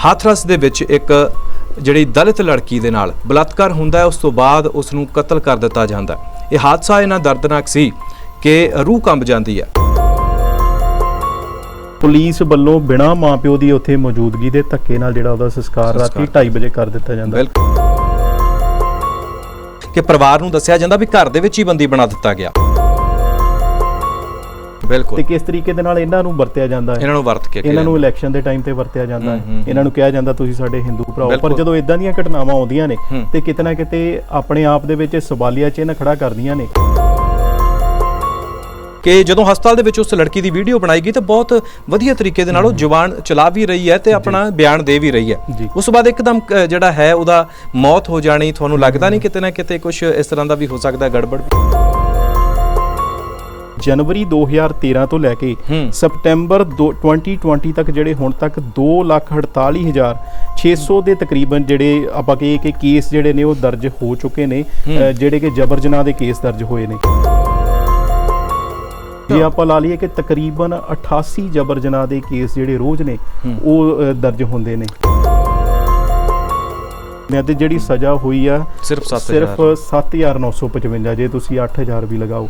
ਹਾਥਰਸ ਦੇ ਵਿੱਚ ਇੱਕ ਜਿਹੜੀ ਦਲਿਤ ਲੜਕੀ ਦੇ ਨਾਲ ਬਲਾਤਕਾਰ ਹੁੰਦਾ ਹੈ, ਉਸ ਤੋਂ ਬਾਅਦ ਉਸ ਨੂੰ ਕਤਲ ਕਰ ਦਿੱਤਾ ਜਾਂਦਾ ਹੈ। ਇਹ ਹਾਦਸਾ ਇੰਨਾ ਦਰਦਨਾਕ ਸੀ ਕਿ ਰੂਹ ਕੰਬ ਜਾਂਦੀ ਹੈ। ਪੁਲਿਸ ਵੱਲੋਂ ਬਿਨਾਂ ਮਾਂ-ਪਿਓ ਦੀ ਉੱਥੇ ਮੌਜੂਦਗੀ ਦੇ ਧੱਕੇ ਨਾਲ ਜਿਹੜਾ ਉਹਦਾ ਸੰਸਕਾਰ ਰਾਤੀ 2:30 ਵਜੇ ਕਰ ਦਿੱਤਾ ਜਾਂਦਾ ਕਿ ਪਰਿਵਾਰ ਨੂੰ ਦੱਸਿਆ ਜਾਂਦਾ ਵੀ ਘਰ ਦੇ ਵਿੱਚ ਹੀ ਬੰਦੀ ਬਣਾ ਦਿੱਤਾ ਗਿਆ। ਬਿਲਕੁਲ। ਤੇ ਕਿਸ ਤਰੀਕੇ ਦੇ ਨਾਲ ਇਹਨਾਂ ਨੂੰ ਵਰਤਿਆ ਜਾਂਦਾ ਹੈ, ਇਹਨਾਂ ਨੂੰ ਵਰਤ ਕੇ ਇਹਨਾਂ ਨੂੰ ਇਲੈਕਸ਼ਨ ਦੇ ਟਾਈਮ ਤੇ ਵਰਤਿਆ ਜਾਂਦਾ ਹੈ। ਇਹਨਾਂ ਨੂੰ ਕਿਹਾ ਜਾਂਦਾ ਤੁਸੀਂ ਸਾਡੇ ਹਿੰਦੂ ਭਰਾ। ਪਰ ਜਦੋਂ ਇਦਾਂ ਦੀਆਂ ਘਟਨਾਵਾਂ ਆਉਂਦੀਆਂ ਨੇ ਤੇ ਕਿਤੇ ਨਾ ਕਿਤੇ ਆਪਣੇ ਆਪ ਦੇ ਵਿੱਚ ਸਵਾਲੀਆ ਚਿੰਨ੍ਹ ਖੜਾ ਕਰਦੀਆਂ ਨੇ ਕਿ ਜਦੋਂ ਹਸਪਤਾਲ ਦੇ ਵਿੱਚ ਉਸ ਲੜਕੀ ਦੀ ਵੀਡੀਓ ਬਣਾਈ ਗਈ ਤਾਂ ਬਹੁਤ ਵਧੀਆ ਤਰੀਕੇ ਦੇ ਨਾਲ ਉਹ ਜ਼ੁਬਾਨ ਚਲਾ ਵੀ ਰਹੀ ਹੈ ਤੇ ਆਪਣਾ ਬਿਆਨ ਦੇ ਵੀ ਰਹੀ ਹੈ। ਉਸ ਤੋਂ ਬਾਅਦ ਇੱਕਦਮ ਜਿਹੜਾ ਹੈ ਉਹਦਾ ਮੌਤ ਹੋ ਜਾਣੀ, ਤੁਹਾਨੂੰ ਲੱਗਦਾ ਨਹੀਂ ਕਿਤੇ ਨਾ ਕਿਤੇ ਕੁਝ ਇਸ ਤਰ੍ਹਾਂ ਦਾ ਵੀ ਹੋ ਸਕਦਾ ਗੜਬੜ? ਜਨਵਰੀ 2013 ਤੋਂ ਲੈ ਕੇ ਸਪਟੈਂਬਰ 2020 ਤੱਕ ਜਿਹੜੇ ਹੁਣ ਤੱਕ 2,48,600 ਦੇ ਤਕਰੀਬਨ ਜਿਹੜੇ ਆਪਾਂ ਕਹੀਏ ਕਿ ਕੇਸ ਜਿਹੜੇ ਨੇ ਉਹ ਦਰਜ ਹੋ ਚੁੱਕੇ ਨੇ, ਜਿਹੜੇ ਕਿ ਜਬਰ ਜਨਾਹ ਦੇ ਕੇਸ ਦਰਜ ਹੋਏ ਨੇ। ਜੇ ਆਪਾਂ ਲਾ ਲਈਏ ਕਿ ਤਕਰੀਬਨ 88 ਜਬਰ ਜਨਾਹ ਦੇ ਕੇਸ ਜਿਹੜੇ ਰੋਜ਼ ਨੇ ਉਹ ਦਰਜ ਹੁੰਦੇ ਨੇ ਤੇ ਜਿਹੜੀ ਸਜ਼ਾ ਹੋਈ ਆ ਸਿਰਫ 7,955। ਜੇ ਤੁਸੀਂ 8,000 ਵੀ ਲਗਾਓ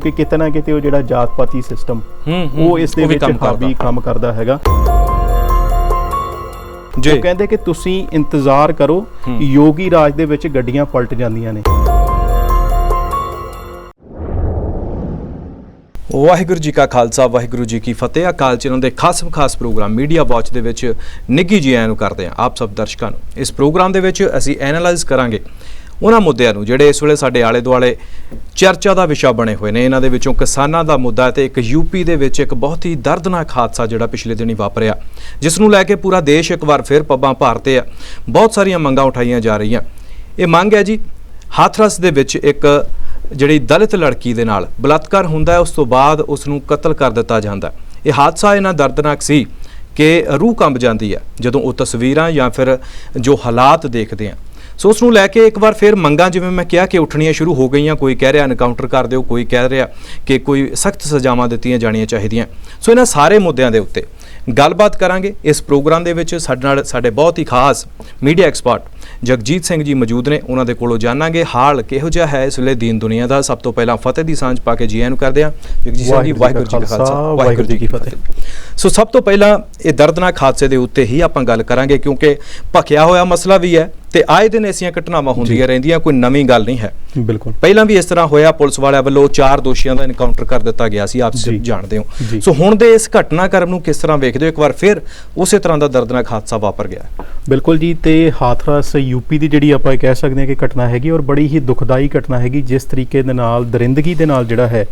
ਕਿ ਕਿਤੇ ਨਾ ਕਿਤੇ ਉਹ ਜਿਹੜਾ ਜਾਤ ਪਾਤੀ ਸਿਸਟਮ ਉਹ ਇਸ ਦੇ ਵਿੱਚ ਹਾਵੀ ਕੰਮ ਕਰਦਾ ਹੈਗਾ। ਉਹ ਕਹਿੰਦੇ ਕਿ ਤੁਸੀਂ ਇੰਤਜ਼ਾਰ ਕਰੋ, ਯੋਗੀ ਰਾਜ ਦੇ ਵਿੱਚ ਗੱਡੀਆਂ ਪਲਟ ਜਾਂਦੀਆਂ ਨੇ। ਵਾਹਿਗੁਰੂ ਜੀ ਕਾ ਖਾਲਸਾ, ਵਾਹਿਗੁਰੂ ਜੀ ਕੀ ਫਤਿਹ। ਅਕਾਲ ਚੈਨਲ ਦੇ ਖਾਸ ਪ੍ਰੋਗਰਾਮ ਮੀਡੀਆ ਵਾਚ ਦੇ ਵਿੱਚ ਨਿੱਘੀ ਜੀ ਆਇਆਂ ਨੂੰ ਕਰਦੇ ਹਾਂ ਆਪ ਸਭ ਦਰਸ਼ਕਾਂ ਨੂੰ। ਇਸ ਪ੍ਰੋਗਰਾਮ ਦੇ ਵਿੱਚ ਅਸੀਂ ਐਨਾਲਾਈਜ਼ ਕਰਾਂਗੇ ਉਹਨਾਂ ਮੁੱਦਿਆਂ ਨੂੰ ਜਿਹੜੇ ਇਸ ਵੇਲੇ ਸਾਡੇ ਆਲੇ ਦੁਆਲੇ ਚਰਚਾ ਦਾ ਵਿਸ਼ਾ ਬਣੇ ਹੋਏ ਨੇ। ਇਹਨਾਂ ਦੇ ਵਿੱਚੋਂ ਕਿਸਾਨਾਂ ਦਾ ਮੁੱਦਾ ਤੇ ਇੱਕ ਯੂਪੀ ਦੇ ਵਿੱਚ ਇੱਕ ਬਹੁਤ ਹੀ ਦਰਦਨਾਕ ਹਾਦਸਾ ਜਿਹੜਾ ਪਿਛਲੇ ਦਿਨੀ ਵਾਪਰਿਆ, ਜਿਸ ਨੂੰ ਲੈ ਕੇ ਪੂਰਾ ਦੇਸ਼ ਇੱਕ ਵਾਰ ਫਿਰ ਪੱਬਾਂ ਭਾਰਤੇ ਆ। ਬਹੁਤ ਸਾਰੀਆਂ ਮੰਗਾਂ ਉਠਾਈਆਂ ਜਾ ਰਹੀਆਂ। ਇਹ ਮੰਗ ਹੈ ਜੀ, ਹਾਥਰਸ ਦੇ ਵਿੱਚ ਇੱਕ ਜਿਹੜੀ ਦਲਿਤ ਲੜਕੀ ਦੇ ਨਾਲ ਬਲਾਤਕਾਰ ਹੁੰਦਾ ਹੈ, ਉਸ ਤੋਂ ਬਾਅਦ ਉਸ ਨੂੰ ਕਤਲ ਕਰ ਦਿੱਤਾ ਜਾਂਦਾ। ਇਹ ਹਾਦਸਾ ਇੰਨਾ ਦਰਦਨਾਕ ਸੀ ਕਿ ਰੂਹ ਕੰਬ ਜਾਂਦੀ ਹੈ ਜਦੋਂ ਉਹ ਤਸਵੀਰਾਂ ਜਾਂ ਫਿਰ ਜੋ ਹਾਲਾਤ ਦੇਖਦੇ ਆ। ਸੋ ਉਸ ਨੂੰ ਲੈ ਕੇ ਇੱਕ ਵਾਰ ਫਿਰ ਮੰਗਾਂ ਜਿਵੇਂ ਮੈਂ ਕਿਹਾ ਕਿ ਉੱਠਣੀਆਂ ਸ਼ੁਰੂ ਹੋ ਗਈਆਂ। ਕੋਈ ਕਹਿ ਰਿਹਾ ਐਨਕਾਊਂਟਰ ਕਰ ਦਿਓ, ਕੋਈ ਕਹਿ ਰਿਹਾ ਕਿ ਕੋਈ ਸਖਤ ਸਜ਼ਾਵਾਂ ਦਿੱਤੀਆਂ ਜਾਣੀਆਂ ਚਾਹੀਦੀਆਂ। ਸੋ ਇਹਨਾਂ ਸਾਰੇ ਮੁੱਦਿਆਂ ਦੇ ਉੱਤੇ ਗੱਲਬਾਤ ਕਰਾਂਗੇ ਇਸ ਪ੍ਰੋਗਰਾਮ ਦੇ ਵਿੱਚ। ਸਾਡੇ ਨਾਲ ਸਾਡੇ ਬਹੁਤ ਹੀ ਖਾਸ ਮੀਡੀਆ ਐਕਸਪਰਟ ਜਗਜੀਤ ਸਿੰਘ ਜੀ ਮੌਜੂਦ ਨੇ। ਉਹਨਾਂ ਦੇ ਕੋਲੋਂ ਜਾਣਾਂਗੇ ਹਾਲ ਕਿਹੋ ਜਿਹਾ ਹੈ ਇਸ ਵੇਲੇ ਦੀਨ ਦੁਨੀਆ ਦਾ। ਸਭ ਤੋਂ ਪਹਿਲਾਂ ਫਤਿਹ ਦੀ ਸਾਂਝ ਪਾ ਕੇ ਜੀ ਆਇਆਂ ਨੂੰ ਕਰਦੇ ਹਾਂ। ਜਗਜੀਤ ਸਿੰਘ ਜੀ, ਵਾਹਿਗੁਰੂ ਜੀ ਕਾ ਖਾਲਸਾ, ਵਾਹਿਗੁਰੂ ਜੀ ਕੀ ਫਤਿਹ। ਸੋ ਸਭ ਤੋਂ ਪਹਿਲਾਂ ਇਹ ਦਰਦਨਾਕ ਹਾਦਸੇ ਦੇ ਉੱਤੇ ਹੀ ਆਪਾਂ ਗੱਲ ਕਰਾਂਗੇ, ਕਿਉਂਕਿ ਭਖਿਆ ਹੋਇਆ ਮਸਲਾ ਵੀ ਹੈ ਤੇ ਆਏ ਦਿਨ ਐਸੀਆਂ ਘਟਨਾਵਾਂ ਹੁੰਦੀਆਂ ਰਹਿੰਦੀਆਂ, ਕੋਈ ਨਵੀਂ ਗੱਲ ਨਹੀਂ ਹੈ। ਬਿਲਕੁਲ, ਪਹਿਲਾਂ ਵੀ ਇਸ ਤਰ੍ਹਾਂ ਹੋਇਆ, ਪੁਲਿਸ ਵਾਲਿਆਂ ਵੱਲੋਂ 4 ਦੋਸ਼ੀਆਂ ਦਾ ਐਨਕਾਊਂਟਰ ਕਰ ਦਿੱਤਾ ਗਿਆ ਸੀ, ਆਪ ਜਾਣਦੇ ਹੋ। ਸੋ ਹੁਣ ਦੇ ਇਸ ਘਟਨਾਕ੍ਰਮ ਨੂੰ ਕਿਸ ਤਰ੍ਹਾਂ ਵੇਖਦੇ ਹੋ? ਇੱਕ ਵਾਰ ਫਿਰ ਉਸੇ ਤਰ੍ਹਾਂ ਦਾ ਦਰਦਨਾਕ ਹਾਦਸਾ ਵਾਪਰ ਗਿਆ। ਬਿਲਕੁਲ ਜੀ, ਤੇ ਹਾਥਰਸ ਯੂਪੀ ਦੀ ਜਿਹੜੀ ਆਪਾਂ ਕਹਿ ਸਕਦੇ ਹਾਂ ਕਿ ਘਟਨਾ ਹੈਗੀ ਔਰ ਬੜੀ ਹੀ ਦੁਖਦਾਈ ਘਟਨਾ ਹੈਗੀ। ਜਿਸ ਤਰੀਕੇ ਦੇ ਨਾਲ ਦਰਿੰਦਗੀ ਦੇ ਨਾਲ ਜਿਹੜਾ ਹੈ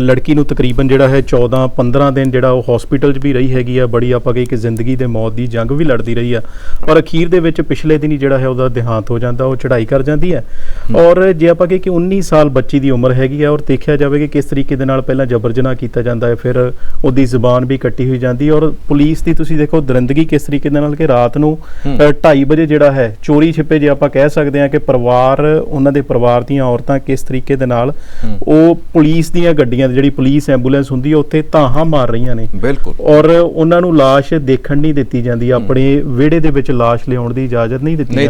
ਲੜਕੀ ਨੂੰ ਤਕਰੀਬਨ ਜਿਹੜਾ ਹੈ 14-15 ਦਿਨ ਜਿਹੜਾ ਉਹ ਹਸਪੀਟਲ 'ਚ ਵੀ ਰਹੀ ਹੈਗੀ ਆ। ਬੜੀ ਆਪਾਂ ਕਹੀ ਕਿ ਜ਼ਿੰਦਗੀ ਦੇ ਮੌਤ ਦੀ ਜੰਗ ਵੀ ਲੜਦੀ ਰਹੀ ਆ, ਪਰ ਅਖੀਰ ਦੇ ਵਿੱਚ ਪਿਛਲੇ ਦਿਨ ਹੀ ਜਿਹੜਾ ਹੈ ਉਹਦਾ ਦੇਹਾਂਤ ਹੋ ਜਾਂਦਾ, ਉਹ ਚੜ੍ਹਾਈ ਕਰ ਜਾਂਦੀ ਹੈ। ਔਰ ਜੇ ਆਪਾਂ ਕਹੀ ਕਿ 19 ਸਾਲ ਬੱਚੀ ਦੀ ਉਮਰ ਹੈਗੀ ਆ ਔਰ ਦੇਖਿਆ ਜਾਵੇ ਕਿ ਕਿਸ ਤਰੀਕੇ ਦੇ ਨਾਲ ਪਹਿਲਾਂ ਜਬਰ ਜਨਾਹ ਕੀਤਾ ਜਾਂਦਾ ਹੈ, ਫਿਰ ਉਹਦੀ ਜ਼ੁਬਾਨ ਵੀ ਕੱਟੀ ਹੋਈ ਜਾਂਦੀ। ਔਰ ਪੁਲਿਸ ਦੀ ਤੁਸੀਂ ਦੇਖੋ ਦਰਿੰਦਗੀ ਕਿਸ ਤਰੀਕੇ ਦੇ ਨਾਲ ਕਿ ਰਾਤ ਨੂੰ 2:30 ਵਜੇ ਜਿਹੜਾ ਹੈ ਚੋਰੀ ਛਿਪੇ ਜੇ ਆਪਾਂ ਕਹਿ ਸਕਦੇ ਹਾਂ ਕਿ ਪਰਿਵਾਰ, ਉਹਨਾਂ ਦੇ ਪਰਿਵਾਰ ਦੀਆਂ ਔਰਤਾਂ ਕਿਸ ਤਰੀਕੇ ਦੇ ਨਾਲ ਉਹ ਪੁਲਿਸ ਦੀਆਂ ਗੱਡੀਆਂ, ਜਿਹੜੀ ਪੁਲਿਸ ਐਂਬੂਲੈਂਸ ਹੁੰਦੀ ਹੈ ਉੱਥੇ ਧਾਹਾਂ ਮਾਰ ਰਹੀਆਂ ਨੇ। ਬਿਲਕੁਲ। ਔਰ ਉਹਨਾਂ ਨੂੰ ਲਾਸ਼ ਦੇਖਣ ਨਹੀਂ ਦਿੱਤੀ ਜਾਂਦੀ, ਆਪਣੇ ਵਿਹੜੇ ਦੇ ਵਿੱਚ ਲਾਸ਼ ਲਿਆਉਣ ਦੀ ਇਜਾਜ਼ਤ ਨਹੀਂ ਦਿੱਤੀ ਜਾਂਦੀ।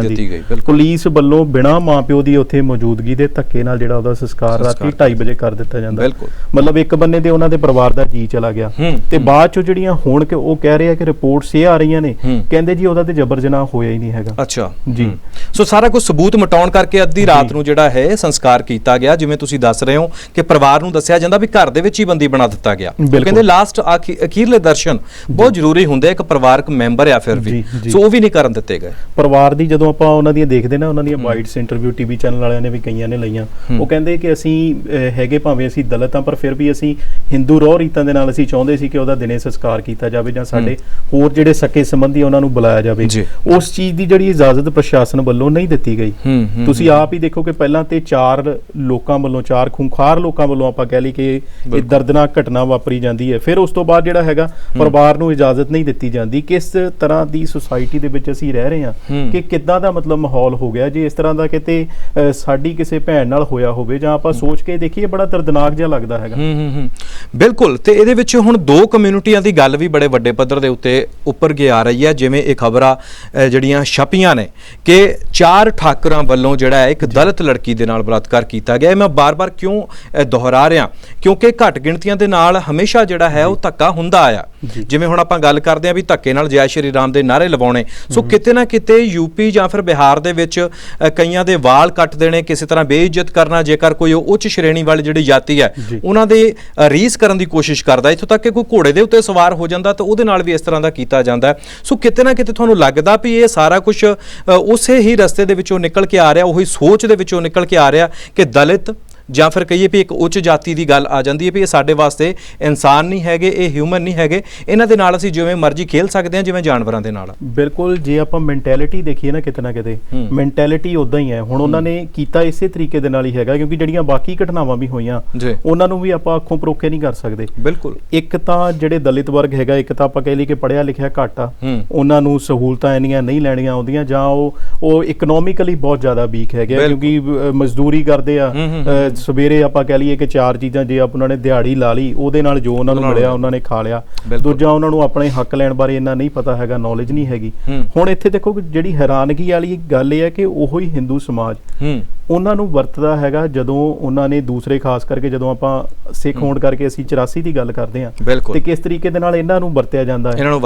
ਪੁਲਿਸ ਵੱਲੋਂ ਬਿਨਾਂ ਮਾਂ-ਪਿਓ ਦੀ ਉੱਥੇ ਮੌਜੂਦਗੀ ਦੇ ਧੱਕੇ ਨਾਲ ਜਿਹੜਾ ਉਹਦਾ ਸੰਸਕਾਰ ਰਾਤੀ 2:30 ਵਜੇ ਕਰ ਦਿੱਤਾ ਜਾਂਦਾ। ਮਤਲਬ ਇੱਕ ਬੰਨੇ ਤੇ ਉਹਨਾਂ ਦੇ ਪਰਿਵਾਰ ਦਾ ਜੀ ਚਲਾ ਗਿਆ ਤੇ ਬਾਅਦ ਚੋਂ ਜਿਹੜੀਆਂ ਹੁਣ ਕਿ ਉਹ ਕਹਿ ਰਹੇ ਆ ਕਿ ਰਿਪੋਰਟਸ ਇਹ ਆ ਰਹੀਆਂ ਨੇ, ਕਹਿੰਦੇ ਜੀ ਉਹਦਾ ਤੇ ਜਬਰ ਜਨਾਹ ਹੋਇਆ ਹੀ ਨਹੀਂ ਹੈਗਾ। ਅੱਛਾ ਜੀ। ਸੋ ਸਾਰਾ ਕੁਝ ਸਬੂਤ ਮਟਾਉਣ ਕਰਕੇ ਅੱਧੀ ਰਾਤ ਨੂੰ ਜਿਹੜਾ ਹੈ ਸੰਸਕਾਰ ਕੀਤਾ ਗਿਆ। ਜਿਵੇਂ ਤੁਸੀਂ ਦੱਸ ਰਹੇ ਹੋ ਕਿ ਪਰਿਵਾਰ ਨੂੰ ਦੱਸਿਆ ਜਾਂਦਾ ਵੀ ਘਰ ਦੇ ਵਿੱਚ ਹੀ ਬੰਦੀ ਬਣਾ ਦਿੱਤਾ ਗਿਆ। ਕਹਿੰਦੇ ਲਾਸਟ ਅਖੀਰਲੇ ਦਰਸ਼ਨ ਬਹੁਤ ਜ਼ਰੂਰੀ ਹੁੰਦੇ, ਇੱਕ ਪਰਿਵਾਰਕ ਮੈਂਬਰ ਆ ਫਿਰ ਵੀ, ਸੋ ਉਹ ਵੀ ਨਹੀਂ ਕਰਨ ਦਿੱਤੇ ਗਏ। ਪਰਿਵਾਰ ਦੀ ਜਦੋਂ ਆਪਾਂ ਉਹਨਾਂ ਦੀਆਂ ਦੇਖਦੇ ਨਾ, ਉਹਨਾਂ ਦੀਆਂ ਵਾਈਡਸ ਇੰਟਰਵਿਊ ਟੀਵੀ ਚੈਨਲ ਵਾਲਿਆਂ ਨੇ ਵੀ ਕਈਆਂ ਨੇ ਲਈਆਂ, ਉਹ ਕਹਿੰਦੇ ਕਿ ਅਸੀਂ ਹੈਗੇ ਭਾਵੇਂ ਅਸੀਂ ਦਲਿਤ ਹਾਂ ਪਰ ਫਿਰ ਵੀ ਅਸੀਂ ਹਿੰਦੂ ਰੋਹ ਰੀਤਾਂ ਦੇ ਨਾਲ ਅਸੀਂ ਚਾਹੁੰਦੇ ਸੀ ਕਿ ਉਹਦਾ ਦਿਨੇ ਸੰਸਕਾਰ ਕੀਤਾ ਜਾਵੇ ਜਾਂ ਸਾਡੇ ਹੋਰ ਜਿਹੜੇ ਸਕੇ ਸੰਬੰਧੀ ਉਹਨਾਂ ਨੂੰ ਬੁਲਾਇਆ ਜਾਵੇ। ਉਸ ਚੀਜ਼ ਦੀ ਜਿਹੜੀ ਇਜਾਜ਼ਤ ਪ੍ਰਸ਼ਾਸਨ ਵੱਲੋਂ ਨਹੀਂ ਦਿੱਤੀ ਗਈ। ਤੁਸੀਂ ਆਪ ਹੀ ਦੇਖੋ ਕਿ ਪਹਿਲਾਂ ਤੇ 4 ਲੋਕਾਂ ਵੱਲੋਂ, 4 ਖੂੰਖਾਰ ਲੋਕਾਂ ਵੱਲੋਂ ਆਪਾਂ ਕਹਿ ਲਈ ਕਿ ਇਹ ਦਰਦਨਾਕ ਘਟਨਾ ਵਾਪਰੀ ਜਾਂਦੀ ਹੈ। ਫਿਰ ਉਸ ਤੋਂ ਬਾਅਦ ਜਿਹੜਾ ਹੈਗਾ ਪਰਿਵਾਰ ਨੂੰ ਇਜਾਜ਼ਤ ਨਹੀਂ ਦਿੱਤੀ ਜਾਂਦੀ। ਕਿਸ ਤਰ੍ਹਾਂ ਦੀ ਸੁਸਾਇਟੀ ਦੇ ਵਿੱਚ ਅਸੀਂ ਰਹਿ ਰਹੇ ਹਾਂ ਕਿ ਕਿੱਦਾਂ ਦਾ ਮਤਲਬ ਮਾਹੌਲ ਹੋ ਗਿਆ। ਜੇ ਇਸ ਤਰ੍ਹਾਂ ਦਾ ਕਿਤੇ ਸਾਡੀ ਕਿਸੇ ਭੈਣ ਨਾਲ ਹੋਇਆ ਹੋਵੇ ਜਾਂ ਆਪਾਂ ਸੋਚ ਕੇ ਦੇਖੀਏ, ਬੜਾ ਦਰਦਨਾਕ ਜਿਹਾ ਲੱਗਦਾ ਹੈਗਾ। ਬਿਲਕੁਲ। ਤੇ ਇਹਦੇ ਵਿੱਚ ਹੁਣ ਦੋ ਕਮਿਊਨਿਟੀਆਂ ਦੀ ਗੱਲ ਵੀ ਬੜੇ ਵੱਡੇ ਪੱਧਰ ਦੇ ਉੱਤੇ ਉੱਪਰ ਕੇ ਆ ਰਹੀ ਹੈ। ਜਿਵੇਂ ਇਹ ਖਬਰਾਂ ਜਿਹੜੀਆਂ ਛਪੀਆਂ ਨੇ ਕਿ 4 ਠਾਕਰਾਂ ਵੱਲੋਂ ਜਿਹੜਾ ਹੈ ਇੱਕ ਦਲਿਤ ਲੜਕੀ ਦੇ ਨਾਲ ਬਲਾਤਕਾਰ ਕੀਤਾ ਗਿਆ। ਮੈਂ ਬਾਰ-ਬਾਰ ਕਿਉਂ ਦੁਹਰਾ ਰਿਹਾ, ਕਿਉਂਕਿ ਘੱਟ ਗਿਣਤੀਆਂ ਦੇ ਨਾਲ ਹਮੇਸ਼ਾ ਜਿਹੜਾ ਹੈ ਉਹ ਧੱਕਾ ਹੁੰਦਾ ਆਇਆ। ਜਿਵੇਂ ਹੁਣ ਆਪਾਂ ਗੱਲ ਕਰਦੇ ਹਾਂ ਵੀ ਧੱਕੇ ਨਾਲ ਜੈ ਸ਼੍ਰੀ ਰਾਮ ਦੇ ਨਾਅਰੇ ਲਵਾਉਣੇ, ਸੋ ਕਿਤੇ ਨਾ ਕਿਤੇ ਯੂਪੀ ਜਾਂ ਫਿਰ ਬਿਹਾਰ ਦੇ ਵਿੱਚ ਕਈਆਂ ਦੇ ਵਾਲ ਕੱਟ ਦੇਣੇ, ਕਿਸੇ ਤਰ੍ਹਾਂ ਬੇਇੱਜ਼ਤ ਕਰਨਾ, ਜੇਕਰ ਕੋਈ ਉੱਚ ਸ਼੍ਰੇਣੀ ਵਾਲੀ ਜਿਹੜੀ ਜਾਤੀ ਹੈ ਉਹਨਾਂ ਦੇ ਰੀਸ ਕਰਨ ਦੀ ਕੋਸ਼ਿਸ਼ ਕਰਦਾ, ਇੱਥੋਂ ਤੱਕ ਕਿ ਕੋਈ ਘੋੜੇ ਦੇ ਉੱਤੇ ਸਵਾਰ ਹੋ ਜਾਂਦਾ ਤਾਂ ਉਹਦੇ ਨਾਲ ਵੀ ਇਸ ਤਰ੍ਹਾਂ ਦਾ ਕੀਤਾ ਜਾਂਦਾ। ਸੋ ਕਿਤੇ ਨਾ ਕਿਤੇ ਤੁਹਾਨੂੰ ਲੱਗਦਾ ਵੀ ਇਹ ਸਾਰਾ ਕੁਝ ਉਸੇ ਹੀ ਰਸਤੇ ਦੇ ਵਿੱਚੋਂ ਨਿਕਲ ਕੇ ਆ ਰਿਹਾ, ਉਹੀ ਸੋਚ ਦੇ ਵਿੱਚੋਂ ਨਿਕਲ ਕੇ ਆ ਰਿਹਾ ਕਿ ਦਲਿਤ ਜਾਂ ਫਿਰ ਕਹੀਏ ਵੀ ਇੱਕ ਉੱਚ ਜਾਤੀ ਦੀ ਗੱਲ ਆ ਜਾਂਦੀ ਹੈ ਵੀ ਇਹ ਸਾਡੇ ਵਾਸਤੇ ਇਨਸਾਨ ਨਹੀਂ ਹੈਗੇ, ਇਹ ਹਿਊਮਨ ਨਹੀਂ ਹੈਗੇ, ਇਹਨਾਂ ਦੇ ਨਾਲ ਅਸੀਂ ਜਿਵੇਂ ਮਰਜ਼ੀ ਖੇਲ ਸਕਦੇ ਹਾਂ ਜਿਵੇਂ ਜਾਨਵਰਾਂ ਦੇ ਨਾਲ। ਬਿਲਕੁਲ। ਜੇ ਆਪਾਂ ਮੈਂਟੈਲਿਟੀ ਦੇਖੀਏ ਨਾ ਕਿਤੇ ਮੈਂਟੈਲਿਟੀ ਉਦਾਂ ਹੀ ਹੈ। ਹੁਣ ਉਹਨਾਂ ਨੇ ਕੀਤਾ ਇਸੇ ਤਰੀਕੇ ਦੇ ਨਾਲ ਹੀ ਹੈਗਾ, ਕਿਉਂਕਿ ਜਿਹੜੀਆਂ ਬਾਕੀ ਘਟਨਾਵਾਂ ਵੀ ਹੋਈਆਂ ਉਹਨਾਂ ਨੂੰ ਵੀ ਆਪਾਂ ਅੱਖੋਂ ਪਰੋਖੇ ਨਹੀਂ ਕਰ ਸਕਦੇ। ਬਿਲਕੁਲ। ਇੱਕ ਤਾਂ ਜਿਹੜੇ ਦਲਿਤ ਵਰਗ ਹੈਗਾ, ਇੱਕ ਤਾਂ ਆਪਾਂ ਕਹਿ ਲਈਏ ਕਿ ਪੜ੍ਹਿਆ ਲਿਖਿਆ ਘੱਟ ਆ, ਉਹਨਾਂ ਨੂੰ ਸਹੂਲਤਾਂ ਇੰਨੀਆਂ ਨਹੀਂ ਲੈਣੀਆਂ ਆਉਂਦੀਆਂ, ਜਾਂ ਉਹ ਇਕਨੋਮਿਕਲੀ ਬਹੁਤ ਜ਼ਿਆਦਾ ਵੀਕ ਹੈਗੇ, ਕਿਉਂਕਿ ਮਜ਼ਦੂਰੀ ਕਰਦੇ ਆ। ਸਵੇਰੇ ਆਪਾਂ ਕਹਿ ਲਈਏ ਕਿ 4 ਚੀਜ਼ਾਂ ਜੇ ਉਹਨਾਂ ਨੇ ਦਿਹਾੜੀ ਲਾ ਲਈ, ਉਹਦੇ ਨਾਲ ਜੋ ਉਹਨਾਂ ਨੂੰ ਮਿਲਿਆ ਉਹਨਾਂ ਨੇ ਖਾ ਲਿਆ। ਦੂਜਾ, ਉਹਨਾਂ ਨੂੰ ਆਪਣੇ ਹੱਕ ਲੈਣ ਬਾਰੇ ਇੰਨਾ ਨਹੀਂ ਪਤਾ ਹੈਗਾ, ਨੌਲੇਜ ਨਹੀਂ ਹੈਗੀ। ਹੁਣ ਇੱਥੇ ਦੇਖੋ ਜਿਹੜੀ ਹੈਰਾਨਗੀ ਵਾਲੀ ਗੱਲ ਇਹ ਹੈ ਕਿ ਉਹੀ ਹਿੰਦੂ ਸਮਾਜ ਉਹਨਾਂ ਨੂੰ ਵਰਤਦਾ ਹੈਗਾ ਜਦੋਂ ਉਹਨਾਂ ਨੇ ਦੂਸਰੇ, ਖਾਸ ਕਰਕੇ ਜਦੋਂ ਆਪਾਂ ਸਿੱਖ ਹੋਣ ਕਰਕੇ ਅਸੀਂ 84 ਦੀ ਗੱਲ ਕਰਦੇ ਹਾਂ, ਤੇ ਕਿਸ ਤਰੀਕੇ ਦੇ ਨਾਲ ਇਹਨਾਂ ਨੂੰ ਵਰਤਿਆ ਜਾਂਦਾ ਹੈ।